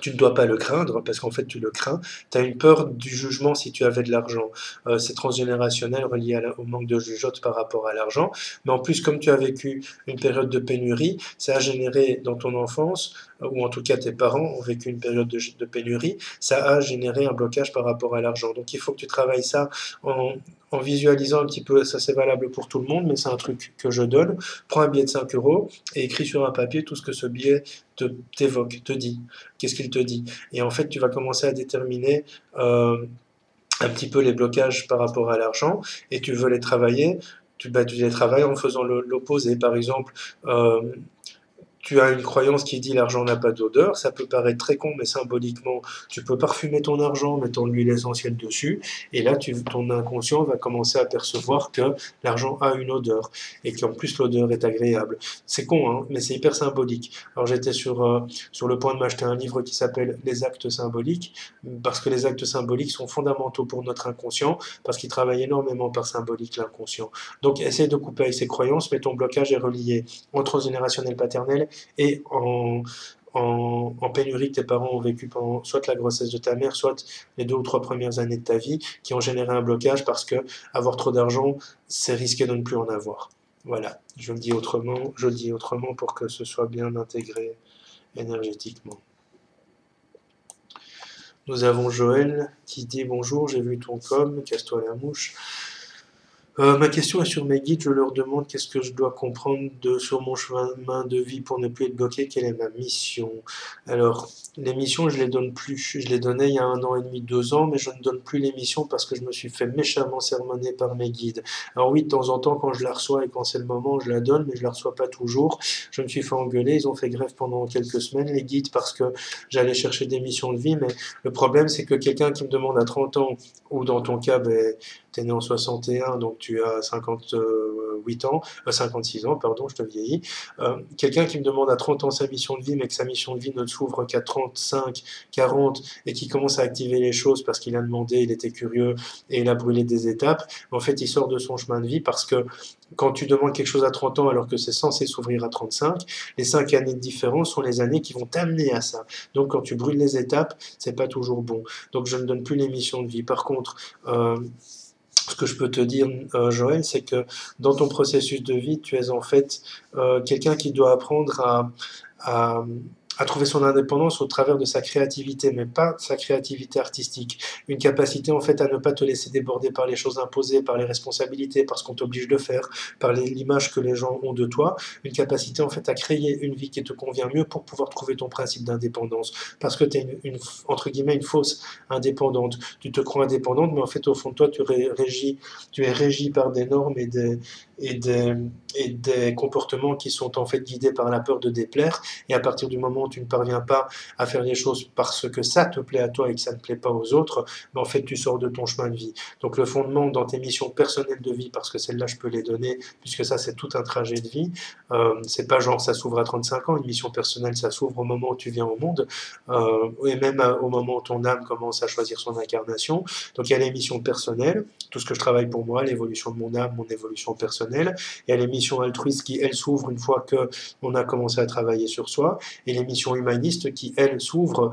tu ne dois pas le craindre, parce qu'en fait tu le crains, tu as une peur du jugement si tu avais de l'argent. C'est transgénérationnel relié au manque de jugeote par rapport à l'argent, mais en plus comme tu as vécu une période de pénurie, ça a généré dans ton enfance, ou en tout cas tes parents ont vécu une période de pénurie, ça a généré un blocage par rapport à l'argent. Donc il faut que tu travailles ça en visualisant un petit peu, ça c'est valable pour tout le monde, mais c'est un truc que je donne. Prends un billet de 5 euros et écris sur un papier tout ce que ce billet t'évoque, te dit. Qu'est-ce qu'il te dit? Et en fait, tu vas commencer à déterminer un petit peu les blocages par rapport à l'argent et tu veux les travailler. Tu les travailles en faisant l'opposé. Par exemple, tu as une croyance qui dit l'argent n'a pas d'odeur, ça peut paraître très con, mais symboliquement, tu peux parfumer ton argent en mettant de l'huile essentielle dessus, et là, ton inconscient va commencer à percevoir que l'argent a une odeur, et qu'en plus l'odeur est agréable. C'est con, hein, mais c'est hyper symbolique. Alors j'étais sur le point de m'acheter un livre qui s'appelle Les actes symboliques, parce que les actes symboliques sont fondamentaux pour notre inconscient, parce qu'ils travaillent énormément par symbolique, l'inconscient. Donc essaye de couper avec ces croyances, mais ton blocage est relié au transgénérationnel paternel et en pénurie que tes parents ont vécu pendant soit la grossesse de ta mère, soit les 2 ou 3 premières années de ta vie, qui ont généré un blocage parce que avoir trop d'argent, c'est risquer de ne plus en avoir. Voilà, je le dis autrement pour que ce soit bien intégré énergétiquement. Nous avons Joël qui dit bonjour, j'ai vu ton com, casse-toi la mouche. Ma question est sur mes guides, je leur demande qu'est-ce que je dois comprendre sur mon chemin de vie pour ne plus être bloqué, quelle est ma mission. Alors, les missions, je les donne plus. Je les donnais il y a 1 an et demi, 2 ans, mais je ne donne plus les missions parce que je me suis fait méchamment sermonner par mes guides. Alors oui, de temps en temps, quand je la reçois et quand c'est le moment, je la donne, mais je la reçois pas toujours. Je me suis fait engueuler, ils ont fait grève pendant quelques semaines, les guides, parce que j'allais chercher des missions de vie, mais le problème, c'est que quelqu'un qui me demande à 30 ans, ou dans ton cas, ben, tu es né en 61, donc tu as 58 ans, 56 ans, pardon, je te vieillis. Quelqu'un qui me demande à 30 ans sa mission de vie, mais que sa mission de vie ne s'ouvre qu'à 35, 40, et qui commence à activer les choses parce qu'il a demandé, il était curieux, et il a brûlé des étapes, en fait, il sort de son chemin de vie parce que quand tu demandes quelque chose à 30 ans alors que c'est censé s'ouvrir à 35, les 5 années de différence sont les années qui vont t'amener à ça. Donc quand tu brûles les étapes, c'est pas toujours bon. Donc je ne donne plus les missions de vie. Par contre, Ce que je peux te dire, Joël, c'est que dans ton processus de vie, tu es en fait quelqu'un qui doit apprendre à, à trouver son indépendance au travers de sa créativité, mais pas sa créativité artistique. Une capacité en fait à ne pas te laisser déborder par les choses imposées, par les responsabilités, par ce qu'on t'oblige de faire, par l'image que les gens ont de toi. Une capacité en fait à créer une vie qui te convient mieux pour pouvoir trouver ton principe d'indépendance. Parce que tu es entre guillemets une fausse indépendante. Tu te crois indépendante, mais en fait au fond de toi tu es régi par des normes et des, et des comportements qui sont en fait guidés par la peur de déplaire. Et à partir du moment où tu ne parviens pas à faire les choses parce que ça te plaît à toi et que ça ne plaît pas aux autres, ben en fait tu sors de ton chemin de vie. Donc le fondement dans tes missions personnelles de vie, parce que celles-là je peux les donner, puisque ça c'est tout un trajet de vie, c'est pas genre ça s'ouvre à 35 ans, une mission personnelle ça s'ouvre au moment où tu viens au monde, et même au moment où ton âme commence à choisir son incarnation. Donc il y a les missions personnelles, tout ce que je travaille pour moi, l'évolution de mon âme, mon évolution personnelle. Il y a les missions altruistes qui, elles, s'ouvrent une fois que on a commencé à travailler sur soi, et les missions humanistes qui, elles, s'ouvrent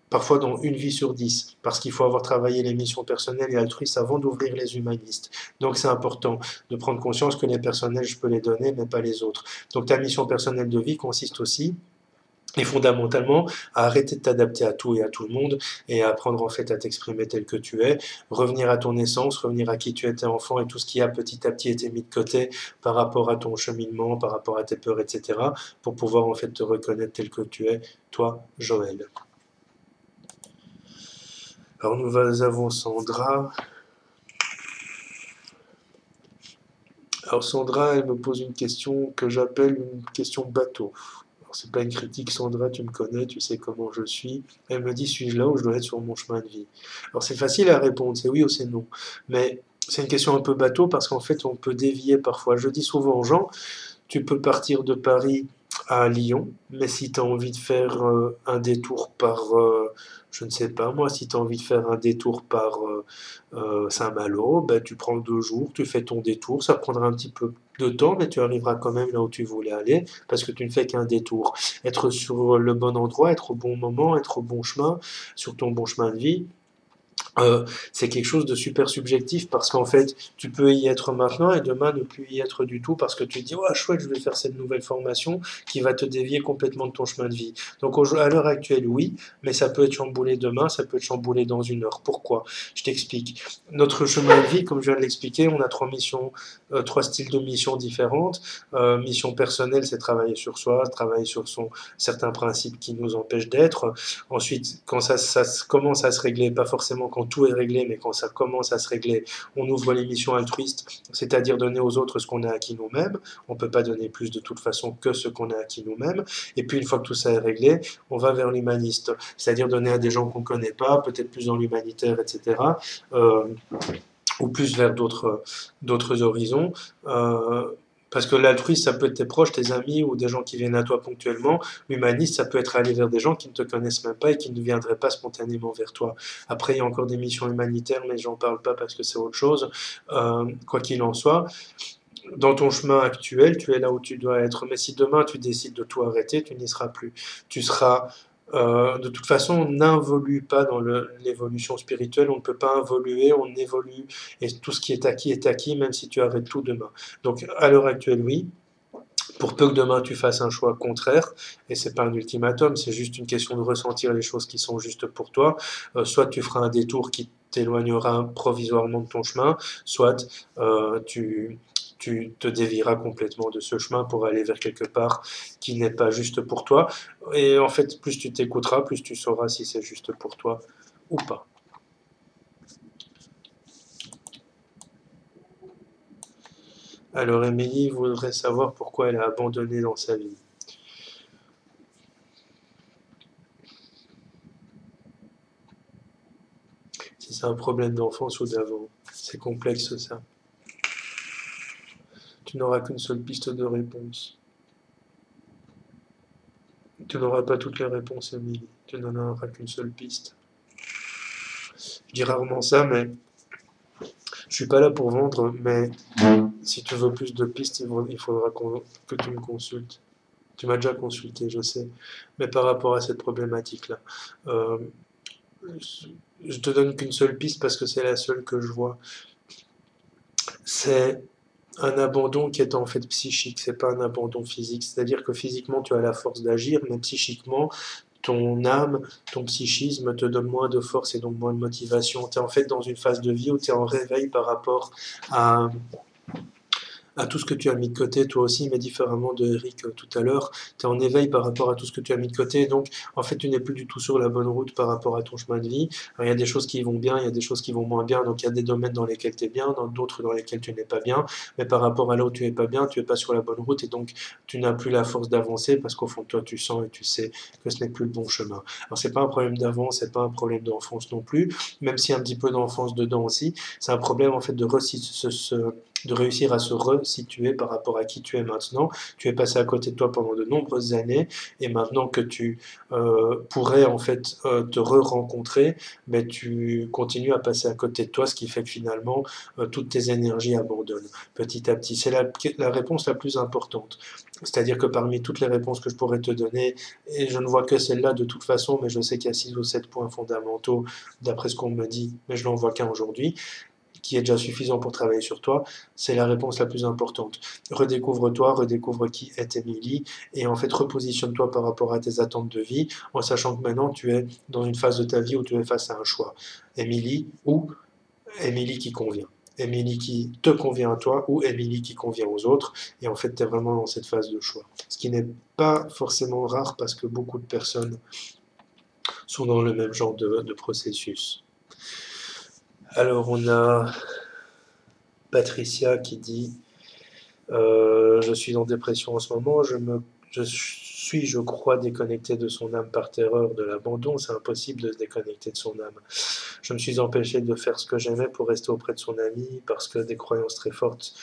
parfois dans une vie sur 10, parce qu'il faut avoir travaillé les missions personnelles et altruistes avant d'ouvrir les humanistes. Donc c'est important de prendre conscience que les personnels, je peux les donner, mais pas les autres. Donc ta mission personnelle de vie consiste aussi et fondamentalement à arrêter de t'adapter à tout et à tout le monde et à apprendre en fait à t'exprimer tel que tu es, revenir à ton essence, revenir à qui tu étais enfant et tout ce qui a petit à petit été mis de côté par rapport à ton cheminement, par rapport à tes peurs, etc. pour pouvoir en fait te reconnaître tel que tu es, toi, Joël. Alors nous avons Sandra. Alors Sandra, elle me pose une question que j'appelle une question bateau. C'est pas une critique, Sandra, tu me connais, tu sais comment je suis. Elle me dit, suis-je là ou je dois être sur mon chemin de vie? Alors c'est facile à répondre, c'est oui ou c'est non. Mais c'est une question un peu bateau parce qu'en fait, on peut dévier parfois. Je dis souvent aux gens, tu peux partir de Paris à Lyon, mais si tu as envie de faire un détour par, je ne sais pas moi, si tu as envie de faire un détour par Saint-Malo, ben, tu prends 2 jours, tu fais ton détour, ça prendra un petit peu de temps, mais tu arriveras quand même là où tu voulais aller, parce que tu ne fais qu'un détour. Être sur le bon endroit, être au bon moment, être au bon chemin, sur ton bon chemin de vie, c'est quelque chose de super subjectif parce qu'en fait, tu peux y être maintenant et demain ne plus y être du tout parce que tu te dis, ouais, chouette, je vais faire cette nouvelle formation qui va te dévier complètement de ton chemin de vie. Donc à l'heure actuelle, oui, mais ça peut être chamboulé demain, ça peut être chamboulé dans une heure. Pourquoi? Je t'explique. Notre chemin de vie, comme je viens de l'expliquer, on a 3 missions, 3 styles de missions différentes. Mission personnelle, c'est travailler sur soi, travailler sur certains principes qui nous empêchent d'être. Ensuite, quand ça commence à se régler, pas forcément quand tout est réglé, mais quand ça commence à se régler, on ouvre les missions altruistes, c'est-à-dire donner aux autres ce qu'on a acquis nous-mêmes. On ne peut pas donner plus de toute façon que ce qu'on a acquis nous-mêmes. Et puis une fois que tout ça est réglé, on va vers l'humaniste, c'est-à-dire donner à des gens qu'on ne connaît pas, peut-être plus dans l'humanitaire, etc. Euh, ou plus vers d'autres horizons. Parce que l'altruiste, ça peut être tes proches, tes amis ou des gens qui viennent à toi ponctuellement. L'humaniste, ça peut être aller vers des gens qui ne te connaissent même pas et qui ne viendraient pas spontanément vers toi. Après, il y a encore des missions humanitaires, mais j'en parle pas parce que c'est autre chose. Quoi qu'il en soit, dans ton chemin actuel, tu es là où tu dois être. Mais si demain tu décides de tout arrêter, tu n'y seras plus. Tu seras de toute façon, on n'involue pas dans l'évolution spirituelle, on ne peut pas involuer, on évolue, et tout ce qui est acquis, même si tu arrêtes tout demain. Donc, à l'heure actuelle, oui, pour peu que demain tu fasses un choix contraire, et c'est pas un ultimatum, c'est juste une question de ressentir les choses qui sont justes pour toi, soit tu feras un détour qui t'éloignera provisoirement de ton chemin, soit tu te dévieras complètement de ce chemin pour aller vers quelque part qui n'est pas juste pour toi. Et en fait, plus tu t'écouteras, plus tu sauras si c'est juste pour toi ou pas. Alors Émilie voudrait savoir pourquoi elle a abandonné dans sa vie. Si c'est un problème d'enfance ou d'avant. C'est complexe ça. Tu n'auras qu'une seule piste de réponse. Tu n'auras pas toutes les réponses, Émilie. Tu n'en auras qu'une seule piste. Je dis rarement ça, mais je suis pas là pour vendre, mais si tu veux plus de pistes, il faudra que tu me consultes. Tu m'as déjà consulté, je sais, mais par rapport à cette problématique-là, euh, je te donne qu'une seule piste parce que c'est la seule que je vois. c'est un abandon qui est en fait psychique, c'est pas un abandon physique. C'est-à-dire que physiquement, tu as la force d'agir, mais psychiquement, ton âme, ton psychisme te donne moins de force et donc moins de motivation. Tu es en fait dans une phase de vie où tu es en réveil par rapport à, à tout ce que tu as mis de côté, toi aussi, mais différemment de Eric tout à l'heure. Tu es en éveil par rapport à tout ce que tu as mis de côté. Donc, en fait, tu n'es plus du tout sur la bonne route par rapport à ton chemin de vie. Alors, il y a des choses qui vont bien, il y a des choses qui vont moins bien. Donc, il y a des domaines dans lesquels tu es bien, dans d'autres dans lesquels tu n'es pas bien. Mais par rapport à là où tu n'es pas bien, tu n'es pas sur la bonne route et donc tu n'as plus la force d'avancer parce qu'au fond de toi, tu sens et tu sais que ce n'est plus le bon chemin. Alors, c'est pas un problème d'avance, c'est pas un problème d'enfance non plus, même s'il y a un petit peu d'enfance dedans aussi. C'est un problème, en fait, de réussir à se resituer par rapport à qui tu es maintenant. Tu es passé à côté de toi pendant de nombreuses années et maintenant que tu pourrais en fait te re-rencontrer, mais tu continues à passer à côté de toi, ce qui fait que finalement toutes tes énergies abandonnent petit à petit. C'est la réponse la plus importante. C'est-à-dire que parmi toutes les réponses que je pourrais te donner, et je ne vois que celle-là de toute façon, mais je sais qu'il y a 6 ou 7 points fondamentaux d'après ce qu'on me dit, mais je n'en vois qu'un aujourd'hui, qui est déjà suffisant pour travailler sur toi, c'est la réponse la plus importante. Redécouvre-toi, redécouvre qui est Émilie, et en fait repositionne-toi par rapport à tes attentes de vie, en sachant que maintenant tu es dans une phase de ta vie où tu es face à un choix. Émilie ou Émilie qui convient. Émilie qui te convient à toi ou Émilie qui convient aux autres. Et en fait, tu es vraiment dans cette phase de choix. Ce qui n'est pas forcément rare parce que beaucoup de personnes sont dans le même genre de processus. Alors, on a Patricia qui dit je suis en dépression en ce moment, je suis, je crois, déconnecté de son âme par terreur de l'abandon, c'est impossible de se déconnecter de son âme. Je me suis empêché de faire ce que j'aimais pour rester auprès de son ami parce que des croyances très fortes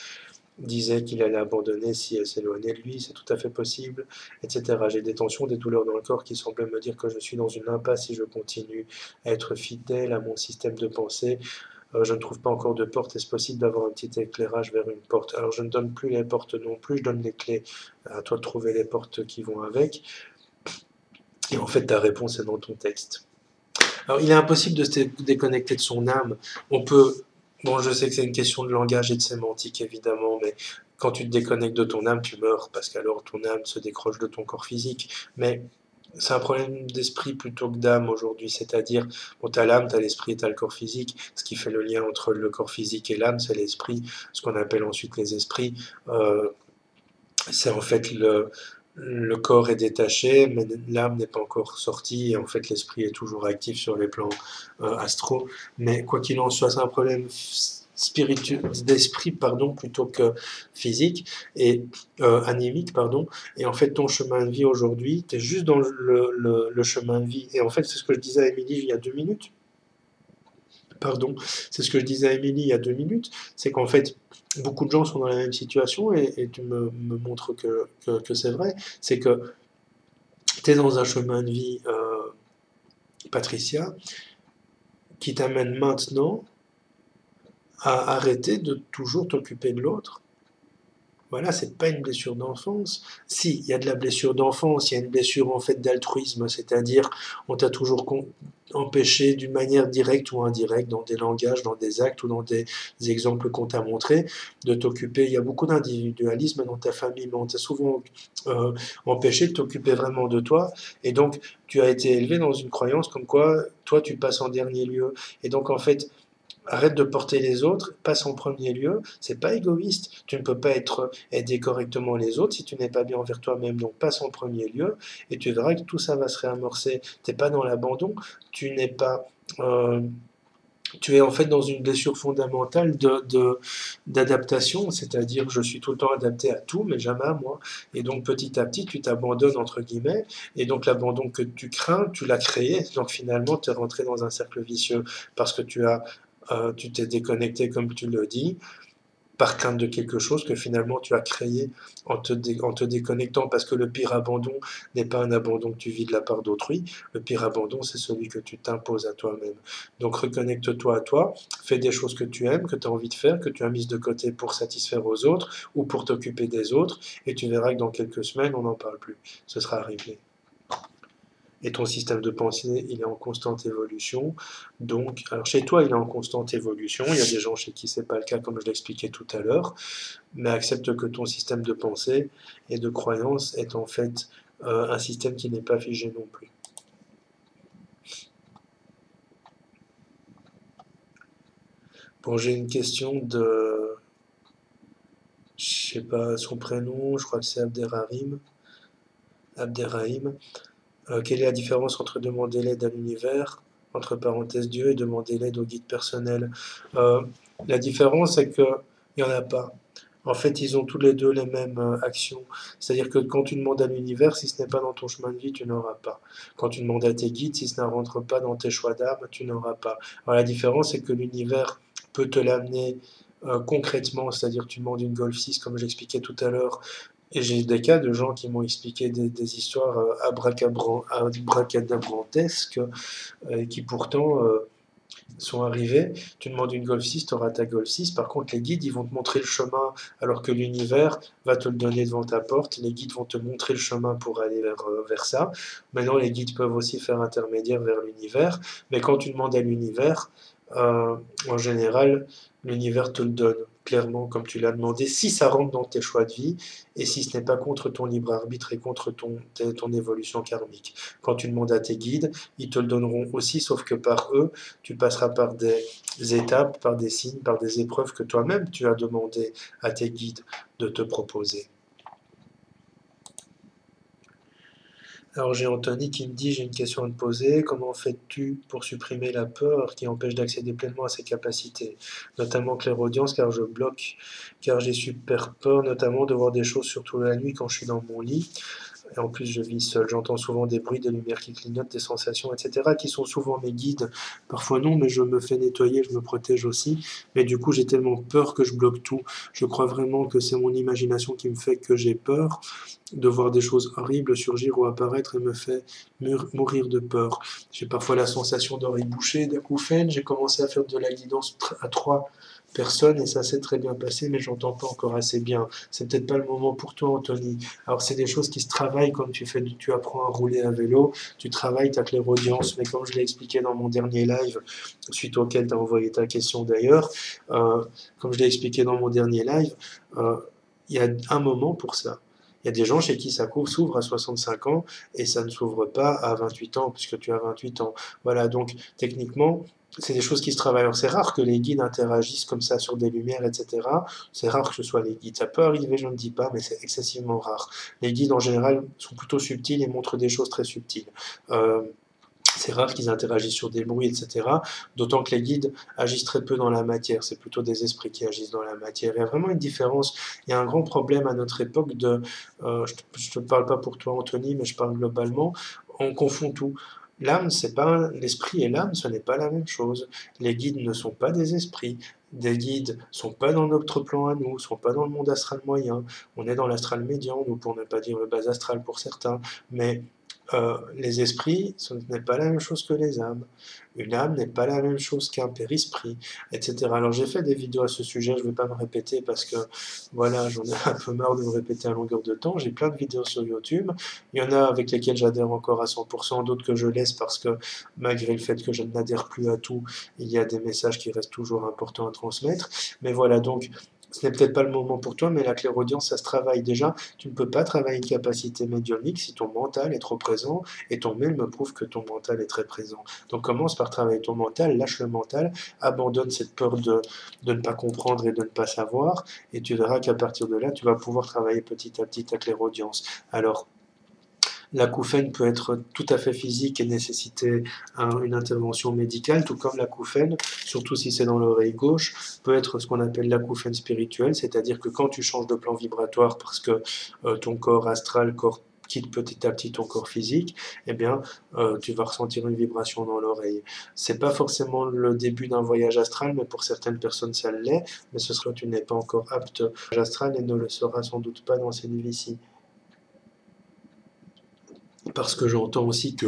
disaient qu'il allait abandonner si elle s'éloignait de lui, c'est tout à fait possible, etc. J'ai des tensions, des douleurs dans le corps qui semblent me dire que je suis dans une impasse si je continue à être fidèle à mon système de pensée. Je ne trouve pas encore de porte. Est-ce possible d'avoir un petit éclairage vers une porte? Alors, je ne donne plus les portes non plus, je donne les clés. À toi de trouver les portes qui vont avec. Et en fait, ta réponse est dans ton texte. Alors, il est impossible de se déconnecter de son âme. On peut. Bon, je sais que c'est une question de langage et de sémantique, évidemment, mais quand tu te déconnectes de ton âme, tu meurs, parce qu'alors ton âme se décroche de ton corps physique. Mais c'est un problème d'esprit plutôt que d'âme aujourd'hui, c'est-à-dire, bon, t'as l'âme, t'as l'esprit et t'as le corps physique. Ce qui fait le lien entre le corps physique et l'âme, c'est l'esprit, ce qu'on appelle ensuite les esprits. Euh, c'est en fait le corps est détaché, mais l'âme n'est pas encore sortie, et en fait l'esprit est toujours actif sur les plans astro. Mais quoi qu'il en soit, c'est un problème spirituel d'esprit pardon plutôt que physique et anémique pardon. Et en fait ton chemin de vie aujourd'hui, tu es juste dans le chemin de vie. Et en fait c'est ce que je disais à Émilie il y a 2 minutes. Pardon, c'est ce que je disais à Émilie il y a 2 minutes, c'est qu'en fait, beaucoup de gens sont dans la même situation et tu me montres que c'est vrai, c'est que tu es dans un chemin de vie, Patricia, qui t'amène maintenant à arrêter de toujours t'occuper de l'autre. Voilà, c'est pas une blessure d'enfance. Si, il y a de la blessure d'enfance, il y a une blessure en fait d'altruisme, c'est-à-dire on t'a toujours empêché d'une manière directe ou indirecte, dans des langages, dans des actes ou dans des exemples qu'on t'a montrés, de t'occuper. Il y a beaucoup d'individualisme dans ta famille, mais on t'a souvent empêché de t'occuper vraiment de toi. Et donc, tu as été élevé dans une croyance comme quoi toi, tu passes en dernier lieu. Et donc, en fait, arrête de porter les autres, passe en premier lieu, c'est pas égoïste. Tu ne peux pas aider correctement les autres si tu n'es pas bien envers toi-même. Donc passe en premier lieu et tu verras que tout ça va se réamorcer. Tu n'es pas dans l'abandon, tu n'es pas. Tu es en fait dans une blessure fondamentale d'adaptation, c'est-à-dire je suis tout le temps adapté à tout, mais jamais à moi. Et donc petit à petit, tu t'abandonnes entre guillemets, et donc l'abandon que tu crains, tu l'as créé, donc finalement tu es rentré dans un cercle vicieux parce que tu t'es déconnecté, comme tu le dis, par crainte de quelque chose que finalement tu as créé en te déconnectant, parce que le pire abandon n'est pas un abandon que tu vis de la part d'autrui, le pire abandon c'est celui que tu t'imposes à toi-même. Donc reconnecte-toi à toi, fais des choses que tu aimes, que tu as envie de faire, que tu as mises de côté pour satisfaire aux autres ou pour t'occuper des autres, et tu verras que dans quelques semaines on n'en parle plus, ce sera réglé. et ton système de pensée, il est en constante évolution. Donc, alors chez toi, il est en constante évolution. Il y a des gens chez qui c'est pas le cas, comme je l'expliquais tout à l'heure. Mais accepte que ton système de pensée et de croyance est en fait un système qui n'est pas figé non plus. Bon, j'ai une question de, je sais pas son prénom, je crois que c'est Abderrahim. Abderrahim. Quelle est la différence entre demander l'aide à l'univers, entre parenthèses Dieu, et demander l'aide au guide personnel? Euh, la différence, c'est qu'il n'y en a pas. En fait, ils ont tous les deux les mêmes actions. C'est-à-dire que quand tu demandes à l'univers, si ce n'est pas dans ton chemin de vie, tu n'auras pas. Quand tu demandes à tes guides, si ça ne rentre pas dans tes choix d'âme, tu n'auras pas. Alors, la différence, c'est que l'univers peut te l'amener concrètement, c'est-à-dire tu demandes une Golf 6, comme j'expliquais tout à l'heure, et j'ai des cas de gens qui m'ont expliqué des histoires abracadabrantesques qui pourtant sont arrivées. Tu demandes une Golf 6, tu auras ta Golf 6. Par contre, les guides, ils vont te montrer le chemin alors que l'univers va te le donner devant ta porte. Les guides vont te montrer le chemin pour aller vers ça. Maintenant, les guides peuvent aussi faire intermédiaire vers l'univers. Mais quand tu demandes à l'univers, euh, en général, l'univers te le donne clairement comme tu l'as demandé, si ça rentre dans tes choix de vie et si ce n'est pas contre ton libre arbitre et contre ton évolution karmique. Quand tu demandes à tes guides, ils te le donneront aussi, sauf que par eux, tu passeras par des étapes, par des signes, par des épreuves que toi-même tu as demandé à tes guides de te proposer. Alors j'ai Anthony qui me dit, j'ai une question à te poser, comment fais-tu pour supprimer la peur qui empêche d'accéder pleinement à ses capacités, notamment clairaudience, car je bloque, car j'ai super peur notamment de voir des choses, surtout la nuit quand je suis dans mon lit. Et en plus, je vis seul. J'entends souvent des bruits, des lumières qui clignotent, des sensations, etc., qui sont souvent mes guides. Parfois non, mais je me fais nettoyer, je me protège aussi. Mais du coup, j'ai tellement peur que je bloque tout. Je crois vraiment que c'est mon imagination qui me fait que j'ai peur de voir des choses horribles surgir ou apparaître et me fait mourir de peur. J'ai parfois la sensation d'oreilles bouchées, d'acouphènes. J'ai commencé à faire de la guidance à 3 personnes et ça s'est très bien passé, mais j'entends pas encore assez bien. C'est peut-être pas le moment pour toi, Anthony. Alors c'est des choses qui se travaillent comme tu apprends à rouler à vélo, tu travailles ta clairaudience, mais comme je l'ai expliqué dans mon dernier live, suite auquel tu as envoyé ta question d'ailleurs, euh, comme je l'ai expliqué dans mon dernier live, euh, il y a un moment pour ça. Il y a des gens chez qui ça s'ouvre à 65 ans et ça ne s'ouvre pas à 28 ans, puisque tu as 28 ans. Voilà, donc techniquement, c'est des choses qui se travaillent. Alors, c'est rare que les guides interagissent comme ça sur des lumières, etc. C'est rare que ce soit les guides. Ça peut arriver, je ne dis pas, mais c'est excessivement rare. Les guides, en général, sont plutôt subtils et montrent des choses très subtiles. Euh, c'est rare qu'ils interagissent sur des bruits, etc. D'autant que les guides agissent très peu dans la matière. C'est plutôt des esprits qui agissent dans la matière. Il y a vraiment une différence. Il y a un grand problème à notre époque de... je te parle pas pour toi, Anthony, mais je parle globalement. On confond tout. L'âme, c'est pas l'esprit et l'âme, ce n'est pas la même chose. Les guides ne sont pas des esprits. Des guides sont pas dans notre plan à nous, sont pas dans le monde astral moyen. On est dans l'astral médian, nous, pour ne pas dire le bas astral pour certains. Mais les esprits, ce n'est pas la même chose que les âmes. Une âme n'est pas la même chose qu'un périsprit, etc. Alors j'ai fait des vidéos à ce sujet, je ne vais pas me répéter parce que voilà, j'en ai un peu marre de me répéter à longueur de temps. J'ai plein de vidéos sur YouTube. Il y en a avec lesquelles j'adhère encore à 100%, d'autres que je laisse parce que malgré le fait que je n'adhère plus à tout, il y a des messages qui restent toujours importants à transmettre. Mais voilà, donc ce n'est peut-être pas le moment pour toi, mais la clairaudience, ça se travaille déjà. Tu ne peux pas travailler une capacité médiumnique si ton mental est trop présent, et ton mail me prouve que ton mental est très présent. Donc commence par travailler ton mental, lâche le mental, abandonne cette peur de ne pas comprendre et de ne pas savoir, et tu verras qu'à partir de là, tu vas pouvoir travailler petit à petit ta clairaudience. Alors, l'acouphène peut être tout à fait physique et nécessiter une intervention médicale, tout comme l'acouphène, surtout si c'est dans l'oreille gauche, peut être ce qu'on appelle l'acouphène spirituel, c'est-à-dire que quand tu changes de plan vibratoire parce que ton corps astral quitte petit à petit ton corps physique, eh bien, tu vas ressentir une vibration dans l'oreille. C'est pas forcément le début d'un voyage astral, mais pour certaines personnes ça l'est, mais ce sera que tu n'es pas encore apte au voyage astral et ne le seras sans doute pas dans cette vie-ci. Parce que j'entends aussi que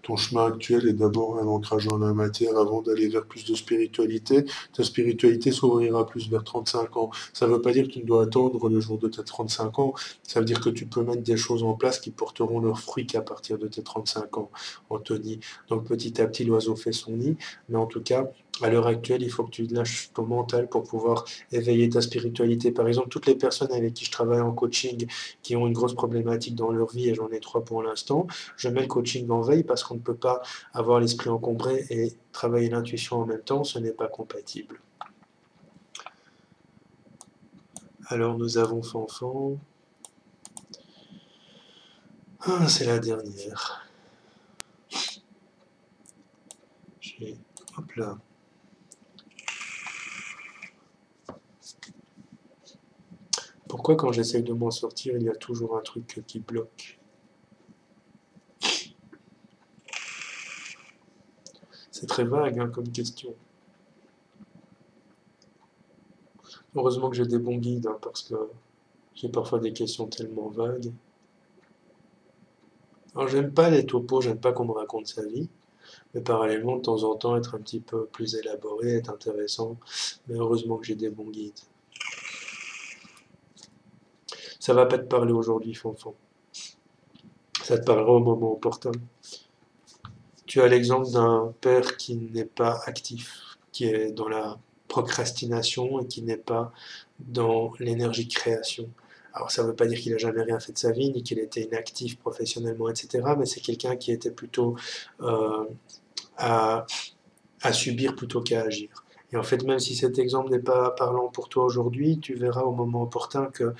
Ton chemin actuel est d'abord un ancrage dans la matière avant d'aller vers plus de spiritualité. Ta spiritualité s'ouvrira plus vers 35 ans. Ça ne veut pas dire que tu dois attendre le jour de tes 35 ans. Ça veut dire que tu peux mettre des choses en place qui porteront leurs fruits qu'à partir de tes 35 ans, Anthony. Donc petit à petit, l'oiseau fait son nid. Mais en tout cas, à l'heure actuelle, il faut que tu lâches ton mental pour pouvoir éveiller ta spiritualité. Par exemple, toutes les personnes avec qui je travaille en coaching qui ont une grosse problématique dans leur vie, et j'en ai 3 pour l'instant, je mets le coaching en veille parce qu'on ne peut pas avoir l'esprit encombré et travailler l'intuition en même temps, ce n'est pas compatible. Alors nous avons Fanfan. Ah, c'est la dernière. Hop là. Pourquoi quand j'essaye de m'en sortir, il y a toujours un truc qui bloque? C'est très vague hein, comme question. Heureusement que j'ai des bons guides, hein, parce que j'ai parfois des questions tellement vagues. Alors j'aime pas les topos, j'aime pas qu'on me raconte sa vie, mais parallèlement de temps en temps être un petit peu plus élaboré est intéressant, mais heureusement que j'ai des bons guides. Ça va pas te parler aujourd'hui, Fanfan. Ça te parlera au moment opportun. Tu as l'exemple d'un père qui n'est pas actif, qui est dans la procrastination et qui n'est pas dans l'énergie de création. Alors ça ne veut pas dire qu'il n'a jamais rien fait de sa vie, ni qu'il était inactif professionnellement, etc. Mais c'est quelqu'un qui était plutôt euh, à, à subir plutôt qu'à agir. Et en fait, même si cet exemple n'est pas parlant pour toi aujourd'hui, tu verras au moment opportun que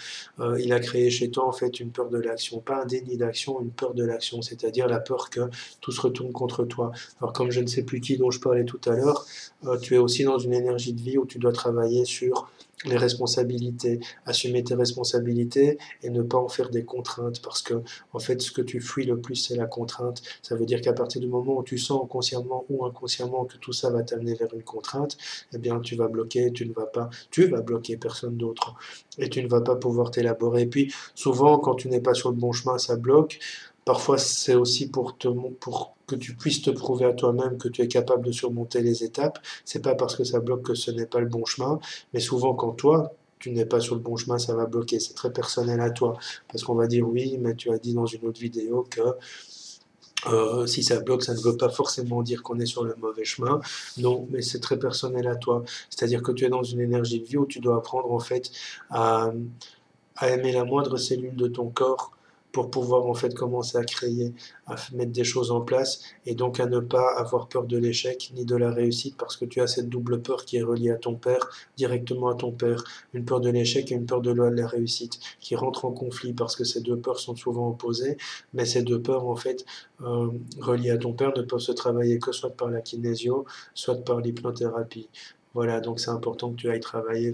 il a créé chez toi en fait une peur de l'action, pas un déni d'action, une peur de l'action, c'est-à-dire la peur que tout se retourne contre toi. Alors comme je ne sais plus qui dont je parlais tout à l'heure, tu es aussi dans une énergie de vie où tu dois travailler sur les responsabilités, assumer tes responsabilités et ne pas en faire des contraintes parce que en fait ce que tu fuis le plus c'est la contrainte. Ça veut dire qu'à partir du moment où tu sens consciemment ou inconsciemment que tout ça va t'amener vers une contrainte, eh bien tu vas bloquer, tu vas bloquer personne d'autre et tu ne vas pas pouvoir t'élaborer. Et puis souvent quand tu n'es pas sur le bon chemin ça bloque. Parfois c'est aussi pour que tu puisses te prouver à toi-même que tu es capable de surmonter les étapes. C'est pas parce que ça bloque que ce n'est pas le bon chemin, mais souvent quand toi tu n'es pas sur le bon chemin, ça va bloquer. C'est très personnel à toi. Parce qu'on va dire oui, mais tu as dit dans une autre vidéo que si ça bloque, ça ne veut pas forcément dire qu'on est sur le mauvais chemin. Non, mais c'est très personnel à toi. C'est-à-dire que tu es dans une énergie de vie où tu dois apprendre en fait à, à aimer la moindre cellule de ton corps pour pouvoir en fait commencer à créer, à mettre des choses en place et donc à ne pas avoir peur de l'échec ni de la réussite parce que tu as cette double peur qui est reliée à ton père, directement à ton père, une peur de l'échec et une peur de la réussite qui rentrent en conflit parce que ces deux peurs sont souvent opposées, mais ces deux peurs en fait reliées à ton père ne peuvent se travailler que soit par la kinésio, soit par l'hypnothérapie. Voilà, donc c'est important que tu ailles travailler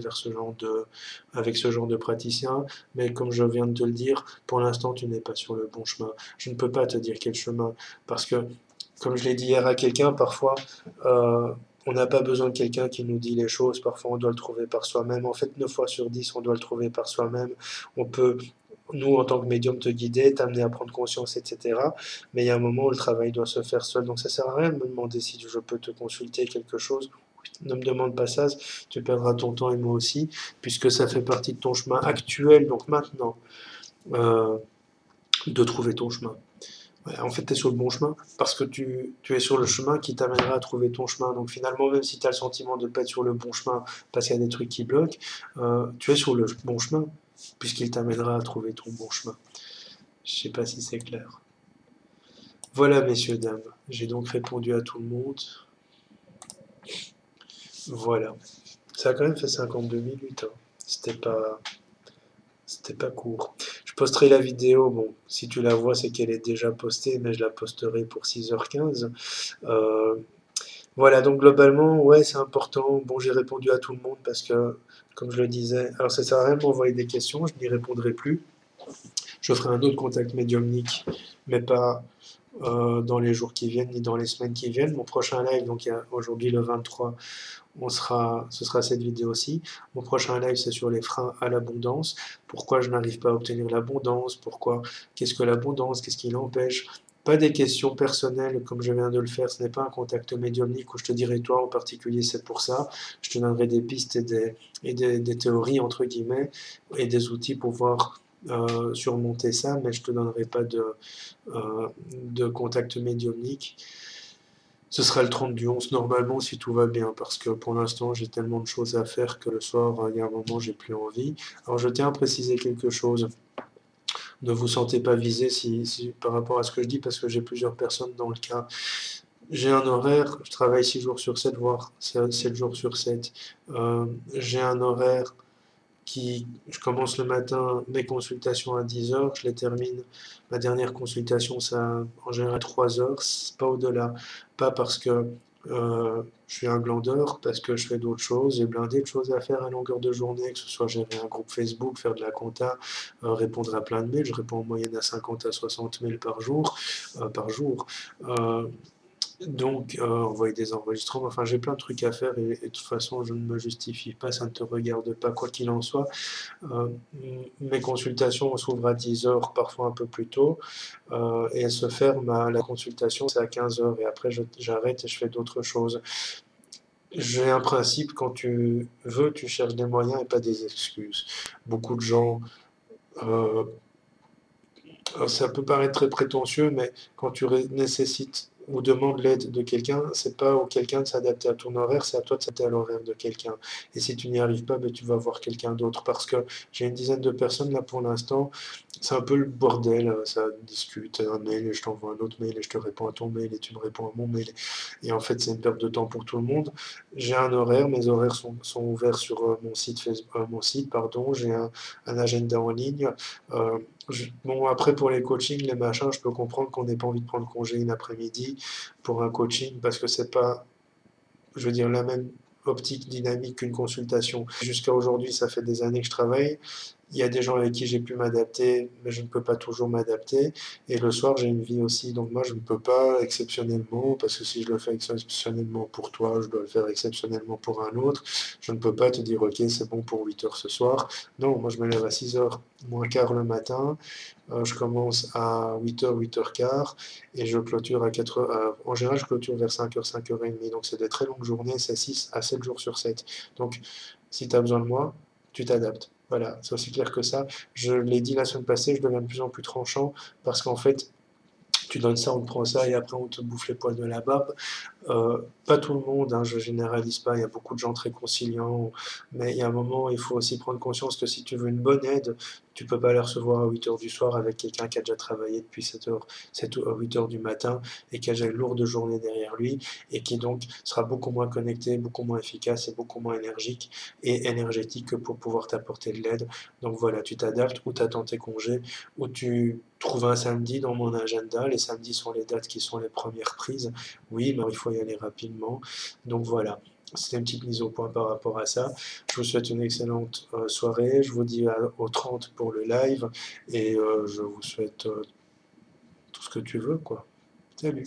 avec ce genre de praticien, mais comme je viens de te le dire, pour l'instant tu n'es pas sur le bon chemin. Je ne peux pas te dire quel chemin, parce que, comme je l'ai dit hier à quelqu'un, parfois on n'a pas besoin de quelqu'un qui nous dit les choses, parfois on doit le trouver par soi-même. En fait, 9 fois sur 10, on doit le trouver par soi-même. On peut, nous, en tant que médium, te guider, t'amener à prendre conscience, etc. Mais il y a un moment où le travail doit se faire seul. Donc ça sert à rien de me demander si je peux te consulter quelque chose. Ne me demande pas ça, tu perdras ton temps et moi aussi, puisque ça fait partie de ton chemin actuel, donc maintenant, euh, de trouver ton chemin. Ouais, en fait, tu es sur le bon chemin, parce que tu es sur le chemin qui t'amènera à trouver ton chemin. Donc finalement, même si tu as le sentiment de ne pas être sur le bon chemin, parce qu'il y a des trucs qui bloquent, tu es sur le bon chemin, puisqu'il t'amènera à trouver ton bon chemin. Je sais pas si c'est clair. Voilà, messieurs, dames, j'ai donc répondu à tout le monde. Voilà. Ça a quand même fait 52 minutes, hein. C'était pas court. Je posterai la vidéo, bon, si tu la vois, c'est qu'elle est déjà postée, mais je la posterai pour 6h15. Euh, voilà, donc globalement, ouais, c'est important. Bon, j'ai répondu à tout le monde parce que, comme je le disais, alors ça sert à rien de m'envoyer des questions, je n'y répondrai plus. Je ferai un autre contact médiumnique, mais pas dans les jours qui viennent ni dans les semaines qui viennent. Mon prochain live, donc il y a aujourd'hui le 23, ce sera cette vidéo-ci. Mon prochain live, c'est sur les freins à l'abondance. Pourquoi je n'arrive pas à obtenir l'abondance? Qu'est-ce que l'abondance? Qu'est-ce qui l'empêche? Pas des questions personnelles comme je viens de le faire, ce n'est pas un contact médiumnique où je te dirai toi en particulier c'est pour ça, je te donnerai des pistes et des théories entre guillemets et des outils pour pouvoir surmonter ça, mais je te donnerai pas de contact médiumnique. Ce sera le 30 du 11 normalement si tout va bien, parce que pour l'instant j'ai tellement de choses à faire que le soir, il y a un moment, j'ai plus envie. Alors je tiens à préciser quelque chose. Ne vous sentez pas visé par rapport à ce que je dis, parce que j'ai plusieurs personnes dans le cas. J'ai un horaire, je travaille 6 jours sur 7, voire 7 jours sur 7. J'ai un horaire je commence le matin mes consultations à 10 heures, je les termine. Ma dernière consultation, ça en général 3 heures, pas au-delà. Pas parce que je suis un glandeur, parce que je fais d'autres choses, j'ai blindé de choses à faire à longueur de journée, que ce soit gérer un groupe Facebook, faire de la compta, répondre à plein de mails. Je réponds en moyenne à 50 à 60 mails par jour. Euh, donc, envoyer des enregistrements, enfin j'ai plein de trucs à faire et de toute façon je ne me justifie pas, ça ne te regarde pas quoi qu'il en soit. Euh, Mes consultations s'ouvrent à 10 heures, parfois un peu plus tôt, et elles se ferment, la consultation c'est à 15 heures et après j'arrête et je fais d'autres choses. J'ai un principe, quand tu veux, tu cherches des moyens et pas des excuses. Beaucoup de gens, euh, ça peut paraître très prétentieux, mais quand tu nécessites ou demandes l'aide de quelqu'un, c'est pas au quelqu'un de s'adapter à ton horaire, c'est à toi de s'adapter à l'horaire de quelqu'un. Et si tu n'y arrives pas, ben, tu vas voir quelqu'un d'autre. Parce que j'ai une dizaine de personnes là pour l'instant, c'est un peu le bordel, ça discute, un mail, et je t'envoie un autre mail, et je te réponds à ton mail, et tu me réponds à mon mail. Et en fait, c'est une perte de temps pour tout le monde. J'ai un horaire, mes horaires sont ouverts sur mon site, mon site, pardon, j'ai un agenda en ligne. Euh, Bon, après, pour les coachings, les machins, je peux comprendre qu'on n'ait pas envie de prendre congé une après-midi pour un coaching parce que c'est pas, je veux dire, la même optique dynamique qu'une consultation. Jusqu'à aujourd'hui, ça fait des années que je travaille. Il y a des gens avec qui j'ai pu m'adapter, mais je ne peux pas toujours m'adapter. Et le soir, j'ai une vie aussi. Donc moi, je ne peux pas exceptionnellement, parce que si je le fais exceptionnellement pour toi, je dois le faire exceptionnellement pour un autre. Je ne peux pas te dire, OK, c'est bon pour 8 heures ce soir. Non, moi, je me lève à 6 heures moins quart le matin. Je commence à 8 heures, 8h15 et je clôture à 4 heures. En général, je clôture vers 5 heures, 5h30. Donc, c'est des très longues journées, c'est 6 à 7 jours sur 7. Donc, si tu as besoin de moi, tu t'adaptes. Voilà, c'est aussi clair que ça. Je l'ai dit la semaine passée, je deviens de plus en plus tranchant parce qu'en fait, tu donnes ça, on te prend ça et après on te bouffe les poils de la barbe. Pas tout le monde, hein, je généralise pas, il y a beaucoup de gens très conciliants, mais il y a un moment, il faut aussi prendre conscience que si tu veux une bonne aide, tu peux pas la recevoir à 8 heures du soir avec quelqu'un qui a déjà travaillé depuis 7 heures, 7 ou 8 heures du matin et qui a déjà une lourde journée derrière lui et qui donc sera beaucoup moins connecté, beaucoup moins efficace et beaucoup moins énergique et énergétique que pour pouvoir t'apporter de l'aide. Donc voilà, tu t'adaptes ou tu attends tes congés ou tu trouves un samedi dans mon agenda. Les samedis sont les dates qui sont les premières prises. Oui, mais il faut y aller rapidement. Donc voilà, c'était une petite mise au point par rapport à ça. Je vous souhaite une excellente soirée. Je vous dis au 30 pour le live et je vous souhaite tout ce que tu veux, quoi. Salut!